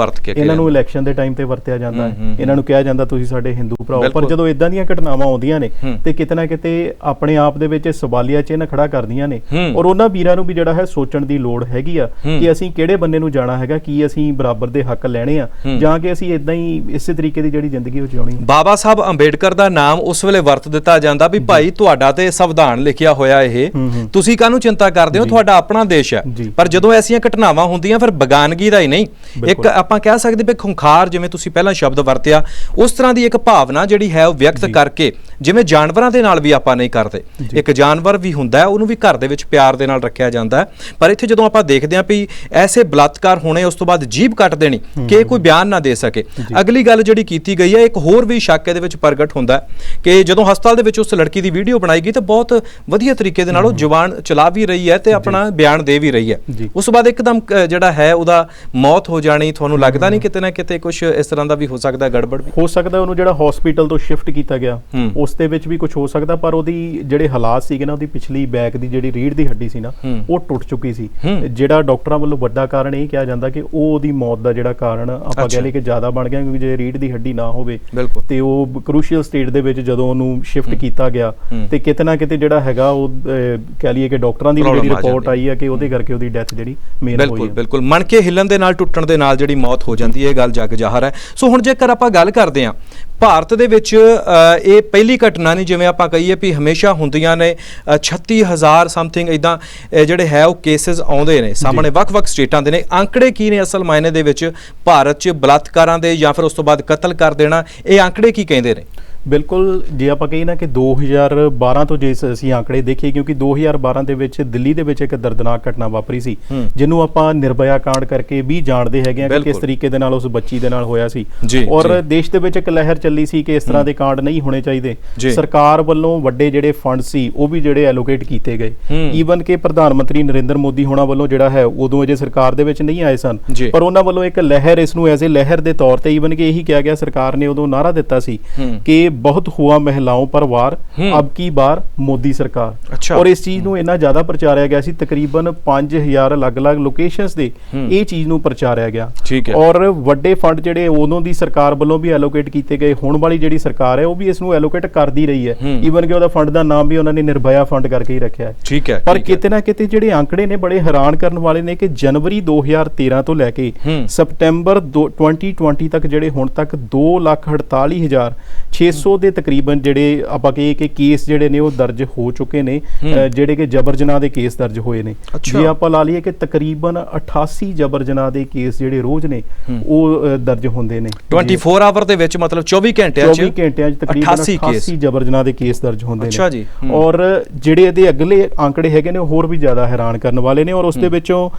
ਇਹਨਾਂ ਨੂੰ ਇਲੈਕਸ਼ਨ ਦੇ ਟਾਈਮ ਤੇ ਵਰਤਿਆ ਜਾਂਦਾ ਹੈ, ਇਹਨਾਂ ਨੂੰ ਕਿਹਾ ਜਾਂਦਾ ਤੁਸੀਂ ਸਾਡੇ ਹਿੰਦੂ ਭਰਾ। ਪਰ ਜਦੋਂ ਇਦਾਂ ਦੀਆਂ ਘਟਨਾਵਾਂ ਆਉਂਦੀਆਂ ਨੇ ਤੇ ਕਿਤੇ ਨਾ ਕਿਤੇ ਆਪਣੇ ਆਪ ਦੇ ਵਿੱਚ ਸਵਾਲੀਆ ਚਿੰਨ੍ਹ ਖੜਾ ਕਰਦੀਆਂ ਨੇ। ਔਰ ਉਹਨਾਂ ਵੀਰਾਂ ਨੂੰ ਵੀ ਜਿਹੜਾ ਹੈ ਸੋਚਣ ਦੀ ਲੋੜ ਹੈਗੀ ਆ ਕਿ ਅਸੀਂ ਕਿਹੜੇ ਬੰਨੇ ਨੂੰ ਜਾਣਾ ਹੈਗਾ, ਕੀ ਅਸੀਂ ਬਰਾਬਰ ਦੇ ਹੱਕ ਲੈਣੇ ਆ ਜਾਂ ਕਿ ਅਸੀਂ ਇਦਾਂ ਹੀ ਇਸੇ ਤਰੀਕੇ ਦੀ ਜਿਹੜੀ ਜ਼ਿੰਦਗੀ ਉਹ ਜਿਉਣੀ। ਬਾਬਾ ਸਾਹਿਬ ਅੰਬੇਡਕਰ ਦਾ ਨਾਮ ਉਸ ਵੇਲੇ ਵਰਤ ਦਿੱਤਾ ਜਾਂਦਾ ਵੀ ਭਾਈ ਤੁਹਾਡਾ ਤੇ ਸੰਵਿਧਾਨ ਲਿਖਿਆ ਹੋਇਆ ਇਹ, ਤੁਸੀਂ ਕਾਹਨੂੰ ਚਿੰਤਾ ਕਰਦੇ ਹੋ, ਤੁਹਾਡਾ ਆਪਣਾ ਦੇਸ਼ ਹੈ। ਪਰ ਜਦੋਂ ਐਸੀਆਂ ਘਟਨਾਵਾਂ ਹੁੰਦੀਆਂ ਫਿਰ ਬਗਾਨਗੀ ਦਾ ਹੀ ਨਹੀਂ, ਇੱਕ ਆਪਾਂ ਕਹਿ ਸਕਦੇ ਵੀ ਖੁੰਖਾਰ, ਜਿਵੇਂ ਤੁਸੀਂ ਪਹਿਲਾਂ ਸ਼ਬਦ ਵਰਤਿਆ, ਉਸ ਤਰ੍ਹਾਂ ਦੀ ਇੱਕ ਭਾਵਨਾ ਜਿਹੜੀ ਹੈ ਉਹ ਵਿਅਕਤ ਕਰਕੇ, ਜਿਵੇਂ ਜਾਨਵਰਾਂ ਦੇ ਨਾਲ ਵੀ ਆਪਾਂ ਨਹੀਂ ਕਰਦੇ। ਇੱਕ ਜਾਨਵਰ ਵੀ ਹੁੰਦਾ ਹੈ, ਉਹਨੂੰ ਵੀ ਘਰ ਦੇ ਵਿੱਚ ਪਿਆਰ ਦੇ ਨਾਲ ਰੱਖਿਆ ਜਾਂਦਾ ਹੈ। ਪਰ ਇੱਥੇ ਜਦੋਂ ਆਪਾਂ ਦੇਖਦੇ ਹਾਂ ਵੀ ਐਸੇ ਬਲਾਤਕਾਰ ਹੋਣੇ, ਉਸ ਤੋਂ ਬਾਅਦ ਜੀਭ ਕੱਟ ਦੇਣੀ ਕਿ ਕੋਈ ਬਿਆਨ ਨਾ ਦੇ ਸਕੇ। ਅਗਲੀ ਗੱਲ ਜਿਹੜੀ ਕੀਤੀ ਗਈ ਹੈ, ਇੱਕ ਹੋਰ ਵੀ ਸ਼ੱਕ ਇਹਦੇ ਵਿੱਚ ਪ੍ਰਗਟ ਹੁੰਦਾ ਕਿ ਜਦੋਂ ਹਸਪਤਾਲ ਦੇ ਵਿੱਚ ਉਸ ਲੜਕੀ ਦੀ ਵੀਡੀਓ ਬਣਾਈ ਗਈ ਤਾਂ ਬਹੁਤ ਵਧੀਆ ਤਰੀਕੇ ਦੇ ਨਾਲ ਉਹ ਜ਼ੁਬਾਨ ਚਲਾ ਵੀ ਰਹੀ ਹੈ ਤੇ ਆਪਣਾ ਬਿਆਨ ਦੇ ਵੀ ਰਹੀ ਹੈ। ਉਸ ਤੋਂ ਬਾਅਦ ਇੱਕਦਮ ਜਿਹੜਾ ਹੈ ਉਹਦਾ ਮੌਤ ਹੋ ਜਾਣੀ। ਤੁਹਾਨੂੰ ਲੱਗਦਾ ਨਹੀਂ ਕਿਤੇ ਨਾ ਕਿਤੇ ਕੁਝ ਇਸ ਤਰ੍ਹਾਂ ਦਾ ਵੀ ਹੋ ਸਕਦਾ, ਗੜਬੜ ਵੀ ਹੋ ਸਕਦਾ? ਉਹਨੂੰ ਜਿਹੜਾ ਹਸਪੀਟਲ ਤੋਂ ਸ਼ਿਫਟ ਕੀਤਾ ਗਿਆ ਉਸ ਦੇ ਵਿੱਚ ਵੀ ਕੁਝ ਹੋ ਸਕਦਾ, ਪਰ ਉਹਦੀ ਜਿਹੜੇ ਹਾਲਾਤ ਸੀਗੇ ਨਾ, ਉਹਦੀ ਪਿਛਲੀ ਬੈਕ ਦੀ ਜਿਹੜੀ ਰੀੜ੍ਹ ਦੀ ਹੱਡੀ ਸੀ ਨਾ, ਉਹ ਟੁੱਟ ਚੁੱਕੀ ਸੀ। ਜਿਹੜਾ ਡਾਕਟਰਾਂ ਵੱਲੋਂ ਵੱਡਾ ਕਾਰਨ ਇਹ ਕਿਹਾ ਜਾਂਦਾ ਕਿ ਉਹਦੀ ਮੌਤ ਦਾ ਜਿਹੜਾ ਕਾਰਨ ਆਪਾਂ ਕਹਿ ਲਈਏ ਕਿ ਜ਼ਿਆਦਾ ਬਣ ਗਿਆ, ਕਿਉਂਕਿ ਜੇ ਰੀੜ੍ਹ ਦੀ ਹੱਡੀ ਨਾ ਹੋਵੇ ਤੇ ਉਹ ਕਰੂਸ਼ੀਅਲ ਸਟੇਟ ਦੇ ਵਿੱਚ ਜਦੋਂ ਉਹਨੂੰ ਸ਼ਿਫਟ ਕੀਤਾ ਗਿਆ ਤੇ ਕਿਤੇ ਨਾ ਕਿਤੇ ਜਿਹੜਾ ਹੈਗਾ ਉਹ ਕਹਿ ਲਈਏ ਕਿ ਡਾਕਟਰਾਂ ਦੀ ਜਿਹੜੀ ਰਿਪੋਰਟ ਆਈ ਹੈ ਕਿ ਉਹਦੇ ਕਰਕੇ ਉਹਦੀ ਡੈਥ ਜਿਹੜੀ ਮੇਨ ਹੋਈ ਹੈ। ਬਿਲਕੁਲ ਮਣ ਕੇ ਹਿੱਲਣ ਦੇ ਨਾਲ, ਟੁੱਟਣ ਦੇ ਨਾਲ ਜਿਹੜੀ ਮੌਤ ਹੋ ਜਾਂਦੀ ਹੈ, ਇਹ ਗੱਲ ਜੱਗ ਜ਼ਾਹਰ ਹੈ। ਸੋ ਹੁਣ ਜੇਕਰ ਆਪਾਂ ਗੱਲ ਕਰਦੇ ਹਾਂ ਭਾਰਤ ਦੇ ਵਿੱਚ, ਇਹ ਪਹਿਲੀ ਘਟਨਾ ਨਹੀਂ, ਜਿਵੇਂ ਆਪਾਂ ਕਹੀਏ ਵੀ ਹਮੇਸ਼ਾ ਹੁੰਦੀਆਂ ਨੇ 36,000 ਸਮਥਿੰਗ ਇਦਾਂ ਜਿਹੜੇ ਹੈ ਉਹ ਕੇਸਿਸ ਆਉਂਦੇ ਨੇ ਸਾਹਮਣੇ, ਵੱਖ-ਵੱਖ ਸਟੇਟਾਂ ਦੇ ਨੇ। ਆંકੜੇ ਕੀ ਨੇ ਅਸਲ ਮਾਇਨੇ ਦੇ ਵਿੱਚ ਭਾਰਤ 'ਚ ਬਲਾਤਕਾਰਾਂ ਦੇ ਜਾਂ ਫਿਰ ਉਸ ਤੋਂ ਬਾਅਦ ਕਤਲ ਕਰ ਦੇਣਾ, ਇਹ ਆંકੜੇ ਕੀ ਕਹਿੰਦੇ ਨੇ? ਬਿਲਕੁਲ, ਜੇ ਆਪਾਂ ਕਹੀਏ ਨਾ ਕਿ 2012 ਤੋਂ ਜੇ ਅਸੀਂ ਆંકੜੇ ਦੇਖੀਏ, ਕਿਉਂਕਿ 2012 ਦੇ ਵਿੱਚ ਦਿੱਲੀ ਦੇ ਵਿੱਚ ਇੱਕ ਦਰਦਨਾਕ ਘਟਨਾ ਵਾਪਰੀ ਸੀ, ਜਿਹਨੂੰ ਆਪਾਂ ਨਿਰਭਇਆ ਕਾਂਡ ਕਰਕੇ ਵੀ ਜਾਣਦੇ ਹੈਗੇ ਆ ਕਿ ਕਿਸ ਤਰੀਕੇ ਦੇ ਨਾਲ ਉਸ ਬੱਚੀ ਦੇ ਨਾਲ ਹੋਇਆ ਸੀ। ਔਰ ਦੇਸ਼ ਦੇ ਵਿੱਚ ਇੱਕ ਲਹਿਰ ਚੱਲੀ ਸੀ ਕਿ ਇਸ ਤਰ੍ਹਾਂ ਦੇ ਕਾਂਡ ਨਹੀਂ ਹੋਣੇ ਚਾਹੀਦੇ। ਸਰਕਾਰ ਵੱਲੋਂ ਵੱਡੇ ਜਿਹੜੇ ਫੰਡ ਸੀ ਉਹ ਵੀ ਜਿਹੜੇ ਐਲੋਕੇਟ ਕੀਤੇ ਗਏ। ਈਵਨ ਕਿ ਪ੍ਰਧਾਨ ਮੰਤਰੀ ਨਰਿੰਦਰ ਮੋਦੀ ਹੋਣਾ ਵੱਲੋਂ ਜਿਹੜਾ ਹੈ, ਉਦੋਂ ਅਜੇ ਸਰਕਾਰ ਦੇ ਵਿੱਚ ਨਹੀਂ ਆਏ ਸਨ, ਪਰ ਉਹਨਾਂ ਵੱਲੋਂ ਇੱਕ ਲਹਿਰ, ਇਸ ਨੂੰ ਐਜ਼ ਏ ਲਹਿਰ ਦੇ ਤੌਰ ਤੇ, ਈਵਨ ਕਿ ਇਹੀ ਕਿਹਾ ਗਿਆ, ਸਰਕਾਰ ਨੇ ਉਦੋਂ ਨਾਅਰਾ ਦਿੱਤਾ ਸੀ ਕਿ ਬਹੁਤ हुआ महिलाओं पर वार, अब की बार मोदी सरकार। और इस चीज ਨੂੰ ਇੰਨਾ ਜ਼ਿਆਦਾ ਪ੍ਰਚਾਰਿਆ ਗਿਆ ਸੀ, ਤਕਰੀਬਨ 5000 ਅਲੱਗ-ਅਲੱਗ ਲੋਕੇਸ਼ਨਸ ਦੇ ਇਹ ਚੀਜ਼ ਨੂੰ ਪ੍ਰਚਾਰਿਆ ਗਿਆ। ਔਰ ਵੱਡੇ ਫੰਡ ਜਿਹੜੇ ਉਦੋਂ ਦੀ ਸਰਕਾਰ ਵੱਲੋਂ ਵੀ ਐਲੋਕੇਟ ਕੀਤੇ ਗਏ, ਹੁਣ ਵਾਲੀ ਜਿਹੜੀ ਸਰਕਾਰ ਹੈ ਉਹ ਵੀ ਇਸ ਨੂੰ ਐਲੋਕੇਟ ਕਰਦੀ ਰਹੀ ਹੈ। ਈਵਨ ਕਿ ਉਹਦਾ ਫੰਡ ਦਾ ਨਾਮ ਵੀ ਉਹਨਾਂ ਨੇ ਨਿਰਭਇਆ ਫੰਡ ਕਰਕੇ ਹੀ ਰੱਖਿਆ ਹੈ। ਪਰ ਕਿਤੇ ਨਾ ਕਿਤੇ ਜਿਹੜੇ ਆંકੜੇ ਨੇ ਬੜੇ ਹੈਰਾਨ ਕਰਨ ਵਾਲੇ ਨੇ ਕਿ ਜਨਵਰੀ 2013 ਤੋਂ ਲੈ ਕੇ ਸਪਟੈਂਬਰ 2020 ਤੱਕ ਜਿਹੜੇ ਹੁਣ ਤੱਕ 2,48,600 300 ਦੇ ਤਕਰੀਬਨ ਜਿਹੜੇ ਆਪਾਂ ਕਹੀਏ ਕਿ ਕੇਸ ਜਿਹੜੇ ਨੇ ਉਹ ਦਰਜ ਹੋ ਚੁੱਕੇ ਨੇ, ਜਿਹੜੇ ਕਿ ਜਬਰ ਜਨਾਹ ਦੇ ਕੇਸ ਦਰਜ ਹੋਏ ਨੇ। ਜੇ ਆਪਾਂ ਲਾ ਲਈਏ ਕਿ ਤਕਰੀਬਨ 88 ਜਬਰ ਜਨਾਹ ਦੇ ਕੇਸ ਜਿਹੜੇ ਰੋਜ਼ ਨੇ ਉਹ ਦਰਜ ਹੁੰਦੇ ਨੇ 24 ਆਵਰ ਦੇ ਵਿੱਚ, ਮਤਲਬ 24 ਘੰਟਿਆਂ 'ਚ ਤਕਰੀਬਨ 88 ਜਬਰ ਜਨਾਹ ਦੇ ਕੇਸ ਦਰਜ ਹੁੰਦੇ ਨੇ। ਅੱਛਾ ਜੀ। ਔਰ ਜਿਹੜੇ ਇਹਦੇ ਅਗਲੇ ਅੰਕੜੇ ਹੈਗੇ ਨੇ ਹੋਰ ਵੀ ਜ਼ਿਆਦਾ ਹੈਰਾਨ ਕਰਨ ਵਾਲੇ ਨੇ, ਔਰ ਉਸ ਦੇ ਵਿੱਚੋਂ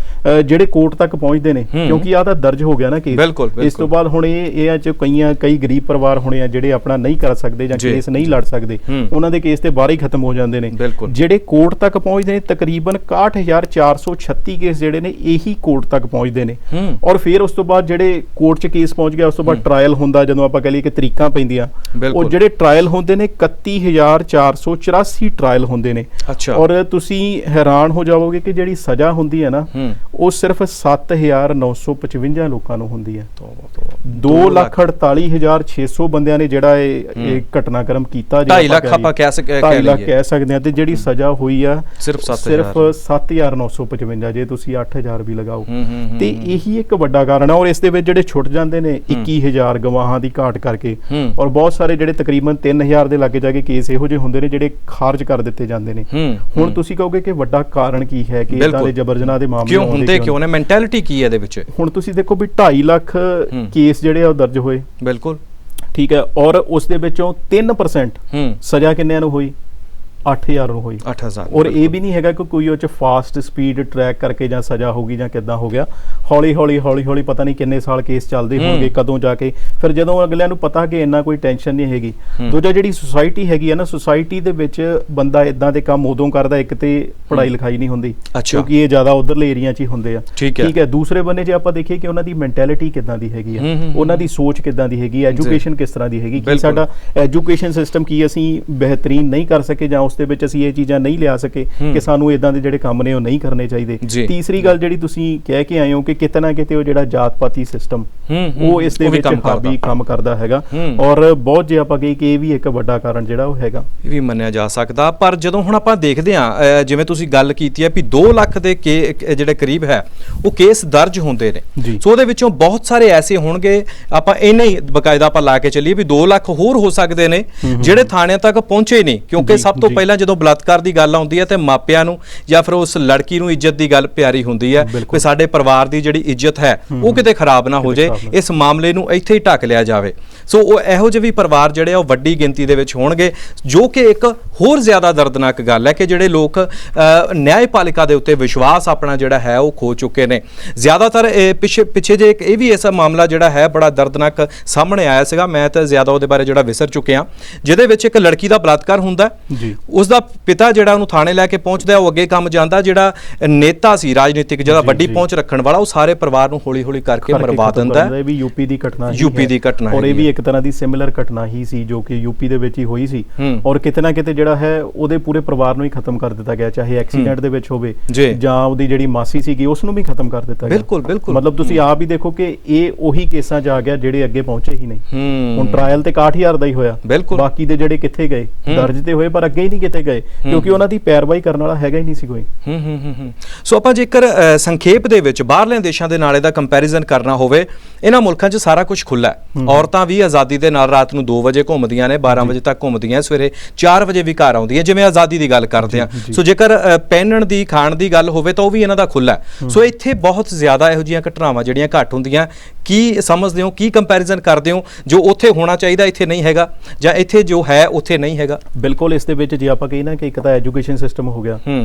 ਜਿਹੜੇ ਕੋਰਟ ਤੱਕ ਪਹੁੰਚਦੇ ਨੇ, ਕਿਉਂਕਿ ਆਹ ਤਾਂ ਦਰਜ ਹੋ ਗਿਆ ਨਾ ਕੇਸ, ਇਸ ਤੋਂ ਬਾਅਦ ਹੁਣ ਇਹ ਚ ਕਈ ਗਰੀਬ ਪਰਿਵਾਰ ਹੋਣੇ ਆ ਜਿਹੜੇ ਆਪਣਾ ਨਹੀਂ ਕਰ ਸਕਦੇ ਜਾਂ ਕੇਸ ਨਹੀਂ ਲੜ ਸਕਦੇ, ਉਹਨਾਂ ਦੇ ਕੇਸ ਤੇ ਬਾਹਰ ਹੀ ਖਤਮ ਹੋ ਜਾਂਦੇ ਨੇ। ਜਿਹੜੇ ਕੋਰਟ ਤੱਕ ਪਹੁੰਚਦੇ ਨੇ ਤਕਰੀਬਨ 61436 ਕੇਸ ਜਿਹੜੇ ਨੇ ਇਹੀ ਕੋਰਟ ਤੱਕ ਪਹੁੰਚਦੇ ਨੇ। ਔਰ ਫਿਰ ਉਸ ਤੋਂ ਬਾਅਦ ਜਿਹੜੇ ਕੋਰਟ 'ਚ ਕੇਸ ਪਹੁੰਚ ਗਿਆ, ਉਸ ਤੋਂ ਬਾਅਦ ਟ੍ਰਾਇਲ ਹੁੰਦਾ, ਜਦੋਂ ਆਪਾਂ ਕਹ ਲਈਏ ਕਿ ਤਰੀਕਾਂ ਪੈਂਦੀਆਂ, ਉਹ ਜਿਹੜੇ ਟ੍ਰਾਇਲ ਹੁੰਦੇ ਨੇ 31484 ਟ੍ਰਾਇਲ ਹੁੰਦੇ ਨੇ। ਔਰ ਤੁਸੀਂ ਹੈਰਾਨ ਹੋ ਜਾਓਗੇ ਕਿ ਜਿਹੜੀ ਸਜ਼ਾ ਹੁੰਦੀ ਹੈ ਨਾ, ਉਹ ਸਿਰਫ 7955 ਲੋਕਾਂ ਨੂੰ ਹੁੰਦੀ ਹੈ। 2,48,600 ਬੰਦਿਆਂ ਨੇ ਜਿਹੜਾ ਇਹ ਘਟਨਾਕ੍ਰਮ ਕੀਤਾ, 2.5 ਲੱਖ ਆਪਾਂ ਕਹਿ ਸਕਦੇ ਹਾਂ, ਤੇ ਜਿਹੜੀ ਸਜ਼ਾ ਹੋਈ ਆ ਸਿਰਫ 7,955, ਜੇ ਤੁਸੀਂ 8,000 ਵੀ ਲਗਾਓ। ਤੇ ਇਹੀ ਇੱਕ ਵੱਡਾ ਕਾਰਨ ਹੈ। ਔਰ ਇਸ ਦੇ ਵਿੱਚ ਜਿਹੜੇ ਛੁੱਟ ਜਾਂਦੇ ਨੇ 21,000 ਗਵਾਹਾਂ ਦੀ ਘਾਟ ਕਰਕੇ, ਔਰ ਬਹੁਤ ਸਾਰੇ ਜਿਹੜੇ ਤਕਰੀਬਨ 3,000 ਦੇ ਲਾਗੇ ਜਾ ਕੇ ਕੇਸ ਇਹੋ ਜਿਹੇ ਹੁੰਦੇ ਨੇ ਜਿਹੜੇ ਖਾਰਜ ਕਰ ਦਿੱਤੇ ਜਾਂਦੇ ਨੇ। ਹੁਣ ਤੁਸੀਂ ਕਹੋਗੇ ਕਿ ਵੱਡਾ ਕਾਰਨ ਕੀ ਹੈ ਕਿ ਇਦਾਂ ਦੇ ਜਬਰ ਜਨਾਹ ਦੇ ਮਾਮਲੇ ਹੁੰਦੇ ਕਿਉਂ ਨੇ, ਮੈਂਟੈਲਿਟੀ ਕੀ ਹੈ ਇਹਦੇ ਵਿੱਚ? ਹੁਣ ਤੁਸੀਂ ਦੇਖੋ ਵੀ 2.5 ਲੱਖ ਕੇਸ ਜਿਹੜੇ ਆ ਉਹ ਦਰਜ ਹੋਏ, ਬਿਲਕੁਲ ਠੀਕ ਹੈ, ਔਰ ਉਸ ਦੇ ਵਿੱਚੋਂ 3% ਸਜ਼ਾ ਕਿੰਨਿਆਂ ਨੂੰ ਹੋਈ? 8,000 ਨੂੰ ਹੋਈ। 8,000। ਔਰ ਇਹ ਵੀ ਨਹੀਂ ਹੈਗਾ ਕਿ ਕੋਈ ਉਹ ਚ ਫਾਸਟ ਸਪੀਡ ਟਰੈਕ ਕਰਕੇ ਜਾਂ ਸਜ਼ਾ ਹੋਗੀ ਜਾਂ ਕਿੱਦਾਂ ਹੋ ਗਿਆ, ਹੌਲੀ ਹੌਲੀ ਪਤਾ ਨਹੀਂ ਕਿੰਨੇ ਸਾਲ ਕੇਸ ਚੱਲਦੇ ਹੋਣਗੇ, ਕਦੋਂ ਜਾ ਕੇ ਫਿਰ ਜਦੋਂ ਅਗਲਿਆਂ ਨੂੰ ਪਤਾ ਕਿ ਇੰਨਾ ਕੋਈ ਟੈਨਸ਼ਨ ਨਹੀਂ ਹੈਗੀ। ਦੂਜਾ ਜਿਹੜੀ ਸੁਸਾਇਟੀ ਹੈਗੀ ਹੈ ਨਾ, ਸੁਸਾਇਟੀ ਦੇ ਵਿੱਚ ਬੰਦਾ ਇਦਾਂ ਦੇ ਕੰਮ ਉਦੋਂ ਕਰਦਾ, ਇੱਕ ਤੇ ਪੜ੍ਹਾਈ ਲਿਖਾਈ ਨਹੀਂ ਹੁੰਦੀ, ਕਿਉਂਕਿ ਇਹ ਜ਼ਿਆਦਾ ਉਧਰਲੇ ਏਰੀਆ 'ਚ ਹੀ ਹੁੰਦੇ ਆ, ਠੀਕ ਹੈ। ਦੂਸਰੇ ਬੰਨੇ ਜੇ ਆਪਾਂ ਦੇਖੀਏ ਕਿ ਉਹਨਾਂ ਦੀ ਮੈਂਟੈਲਿਟੀ ਕਿੱਦਾਂ ਦੀ ਹੈਗੀ ਆ, ਉਹਨਾਂ ਦੀ ਸੋਚ ਕਿੱਦਾਂ ਦੀ ਹੈਗੀ, ਐਜੂਕੇਸ਼ਨ ਕਿਸ ਤਰ੍ਹਾਂ ਦੀ ਹੈਗੀ, ਕਿ ਸਾਡਾ ਐਜੂਕੇਸ਼ਨ ਸਿਸਟਮ ਕੀ ਅਸੀਂ ਬਿਹਤਰੀਨ ਨਹੀਂ ਕਰ ਸਕੇ ਜਾਂ ਦੇ ਵਿੱਚ ਅਸੀਂ ਇਹ ਚੀਜ਼ਾਂ ਨਹੀਂ ਲਿਆ ਸਕੇ ਕਿ ਸਾਨੂੰ ਇਦਾਂ ਦੇ ਜਿਹੜੇ ਕੰਮ ਨੇ ਉਹ ਨਹੀਂ ਕਰਨੇ ਚਾਹੀਦੇ। ਤੀਸਰੀ ਗੱਲ ਜਿਹੜੀ ਤੁਸੀਂ ਕਹਿ ਕੇ ਆਏ ਹੋ ਕਿ ਕਿਤੇ ਨਾ ਕਿਤੇ ਉਹ ਜਿਹੜਾ ਜਾਤ ਪਾਤੀ ਸਿਸਟਮ ਉਹ ਇਸ ਦੇ ਵਿੱਚ ਹਾਵੀ ਕੰਮ ਕਰਦਾ ਹੈਗਾ, ਔਰ ਬਹੁਤ ਜੇ ਆਪਾਂ ਕਹੀਏ ਕਿ ਇਹ ਵੀ ਇੱਕ ਵੱਡਾ ਕਾਰਨ ਜਿਹੜਾ ਉਹ ਹੈਗਾ, ਇਹ ਵੀ ਮੰਨਿਆ ਜਾ ਸਕਦਾ। ਪਰ ਜਦੋਂ ਹੁਣ ਆਪਾਂ ਦੇਖਦੇ ਹਾਂ, ਜਿਵੇਂ ਤੁਸੀਂ ਗੱਲ ਕੀਤੀ ਹੈ ਵੀ 2 ਲੱਖ ਦੇ ਜਿਹੜੇ ਕਰੀਬ ਹੈ ਉਹ ਕੇਸ ਦਰਜ ਹੁੰਦੇ ਨੇ, ਸੋ ਉਹਦੇ ਵਿੱਚੋਂ ਬਹੁਤ ਸਾਰੇ ਐਸੇ ਹੋਣਗੇ, ਆਪਾਂ ਇੰਨਾ ਹੀ ਬਕਾਇਦਾ ਆਪਾਂ ਲਾ ਕੇ ਚੱਲੀਏ ਵੀ 2 ਲੱਖ ਹੋਰ ਹੋ ਸਕਦੇ ਨੇ ਜਿਹੜੇ ਥਾਣਿਆਂ ਤੱਕ ਪਹੁੰਚੇ ਨਹੀਂ, ਕਿਉਂਕਿ ਸਭ ਤੋਂ ਪਹਿਲਾਂ ਜਦੋਂ ਬਲਾਤਕਾਰ ਦੀ ਗੱਲ ਆਉਂਦੀ ਹੈ ਤੇ ਮਾਪਿਆਂ ਨੂੰ ਜਾਂ ਫਿਰ ਉਸ ਲੜਕੀ ਨੂੰ ਇੱਜ਼ਤ ਦੀ ਗੱਲ ਪਿਆਰੀ ਹੁੰਦੀ ਹੈ ਕਿ ਸਾਡੇ ਪਰਿਵਾਰ ਦੀ ਜਿਹੜੀ ਇੱਜ਼ਤ ਹੈ ਉਹ ਕਿਤੇ ਖਰਾਬ ਨਾ ਹੋ ਜਾਏ, ਇਸ ਮਾਮਲੇ ਨੂੰ ਇੱਥੇ ਹੀ ਢੱਕ ਲਿਆ ਜਾਵੇ। ਸੋ ਉਹ ਇਹੋ ਜਿਹੇ ਵੀ ਪਰਿਵਾਰ ਜਿਹੜੇ ਆ ਉਹ ਵੱਡੀ ਗਿਣਤੀ ਦੇ ਵਿੱਚ ਹੋਣਗੇ, ਜੋ ਕਿ ਇੱਕ ਹੋਰ ਜ਼ਿਆਦਾ ਦਰਦਨਾਕ ਗੱਲ ਹੈ ਕਿ ਜਿਹੜੇ ਲੋਕ ਨਿਆਂਪਾਲਿਕਾ ਦੇ ਉੱਤੇ ਵਿਸ਼ਵਾਸ ਆਪਣਾ ਜਿਹੜਾ ਹੈ ਉਹ ਖੋ ਚੁੱਕੇ ਨੇ। ਜ਼ਿਆਦਾਤਰ ਪਿੱਛੇ ਜੇ ਇਹ ਵੀ ਇਸ ਮਾਮਲਾ ਜਿਹੜਾ ਹੈ ਬੜਾ ਦਰਦਨਾਕ ਸਾਹਮਣੇ ਆਇਆ ਸੀਗਾ, ਮੈਂ ਤਾਂ ਜ਼ਿਆਦਾ ਉਹਦੇ ਬਾਰੇ ਜਿਹੜਾ ਵਿਸਰ ਚੁੱਕਿਆ, ਜਿਹਦੇ ਵਿੱਚ ਇੱਕ ਲੜਕੀ ਦਾ ਬਲਾਤਕਾਰ ਹੁੰਦਾ, ਉਸ ਦਾ ਪਿਤਾ ਜਿਹੜਾ ਉਹਨੂੰ ਥਾਣੇ ਲੈ ਕੇ ਪਹੁੰਚਦਾ, ਉਹ ਅੱਗੇ ਕੰਮ ਜਾਂਦਾ, ਜਿਹੜਾ ਨੇਤਾ ਸੀ ਰਾਜਨੀਤਿਕ ਜਿਹੜਾ ਵੱਡੀ ਪਹੁੰਚ ਰੱਖਣ ਵਾਲਾ, ਉਹ ਸਾਰੇ ਪਰਿਵਾਰ ਨੂੰ ਹੌਲੀ ਕਰਕੇ ਮਰਵਾ ਦਿੰਦਾ। ਇਹ ਵੀ ਯੂਪੀ ਦੀ ਘਟਨਾ ਹੈ, ਔਰ ਇਹ ਵੀ ਇੱਕ ਤਰ੍ਹਾਂ ਦੀ ਸਿਮਿਲਰ ਘਟਨਾ ਹੀ ਸੀ ਜੋ ਕਿ ਯੂਪੀ ਦੇ ਵਿੱਚ ਹੀ ਹੋਈ ਸੀ, ਔਰ ਕਿਤੇ ਨਾ ਕਿਤੇ ਜਿਹੜਾ ਹੈ ਉਹਦੇ ਪੂਰੇ ਪਰਿਵਾਰ ਨੂੰ ਹੀ ਖਤਮ ਕਰ ਦਿੱਤਾ ਗਿਆ, ਚਾਹੇ ਐਕਸੀਡੈਂਟ ਦੇ ਵਿੱਚ ਹੋਵੇ ਜਾਂ ਉਹਦੀ ਜਿਹੜੀ ਮਾਸੀ ਸੀਗੀ ਉਸ ਨੂੰ ਵੀ ਖਤਮ ਕਰ ਦਿੱਤਾ ਗਿਆ। ਬਿਲਕੁਲ ਮਤਲਬ ਤੁਸੀਂ ਆਪ ਹੀ ਦੇਖੋ ਕਿ ਇਹ ਉਹੀ ਕੇਸਾਂ 'ਚ ਆ ਗਿਆ ਜਿਹੜੇ ਅੱਗੇ ਪਹੁੰਚੇ ਹੀ ਨਹੀਂ। ਹੁਣ ਟ੍ਰਾਇਲ ਤੇ 61,000 ਦਾ ਹੀ ਹੋਇਆ, ਬਾਕੀ ਦੇ ਜਿਹੜੇ ਕਿੱਥੇ ਗਏ, ਦਰਜ ਤੇ ਹੋਏ ਪਰ ਅੱਗੇ ਹੀ ਨਹੀਂ ਕਿਤੇ ਗਏ, ਕਿਉਂਕਿ ਉਹਨਾਂ ਦੀ ਪੈਰਵਾਈ ਕਰਨ ਵਾਲਾ ਹੈਗਾ ਹੀ ਨਹੀਂ ਸੀ ਕੋਈ। ਸੋ ਆਪਾਂ ਜੇਕਰ ਸੰਖੇਪ ਦੇ ਵਿੱਚ ਬਾਹਰਲੇ ਦੇਸ਼ਾਂ ਦੇ ਨਾਲ ਇਹਦਾ ਕੰਪੈਰੀਜ਼ਨ ਕਰਨਾ ਹੋਵੇ, ਇਹਨਾਂ ਮੁਲਕਾਂ 'ਚ ਸਾਰਾ ਕੁਝ ਖੁੱਲ੍ਹਾ ਹੈ। ਔਰਤਾਂ ਵੀ ਆਜ਼ਾਦੀ ਦੇ ਨਾਲ ਰਾਤ ਨੂੰ 2 ਵਜੇ ਘੁੰਮਦੀਆਂ ਨੇ, 12 ਵਜੇ ਤੱਕ ਘੁੰਮਦੀਆਂ, ਸਵੇਰੇ 4 ਵਜੇ ਵੀ ਘਰ ਆਉਂਦੀਆਂ, ਜਿਵੇਂ ਆਜ਼ਾਦੀ ਦੀ ਗੱਲ ਕਰਦੇ ਆ। ਸੋ ਜੇਕਰ ਪਹਿਨਣ ਦੀ ਖਾਣ ਦੀ ਗੱਲ ਹੋਵੇ ਤਾਂ ਉਹ ਵੀ ਇਹਨਾਂ ਦਾ ਖੁੱਲ੍ਹਾ ਹੈ। ਸੋ ਇੱਥੇ ਬਹੁਤ ਜ਼ਿਆਦਾ ਇਹੋ ਜਿਹੀਆਂ ਘਟਨਾਵਾਂ ਜਿਹੜੀਆਂ ਘੱਟ ਹੁੰਦੀਆਂ। ਕੀ ਸਮਝਦੇ ਹੋ, ਕੀ ਕੰਪੈਰੀਜ਼ਨ ਕਰਦੇ ਹੋ, ਜੋ ਉੱਥੇ ਹੋਣਾ ਚਾਹੀਦਾ ਇੱਥੇ ਨਹੀਂ ਹੈਗਾ, ਜਾਂ ਇੱਥੇ ਜੋ ਹੈ ਉੱਥੇ ਨਹੀਂ ਹੈਗਾ? ਬਿਲਕੁਲ, ਇਸ ਦੇ ਵਿੱਚ ਜੇ ਆਪਾਂ ਕਹੀ ਨਾ ਕਿ ਇੱਕ ਤਾਂ ਐਜੂਕੇਸ਼ਨ ਸਿਸਟਮ ਹੋ ਗਿਆ,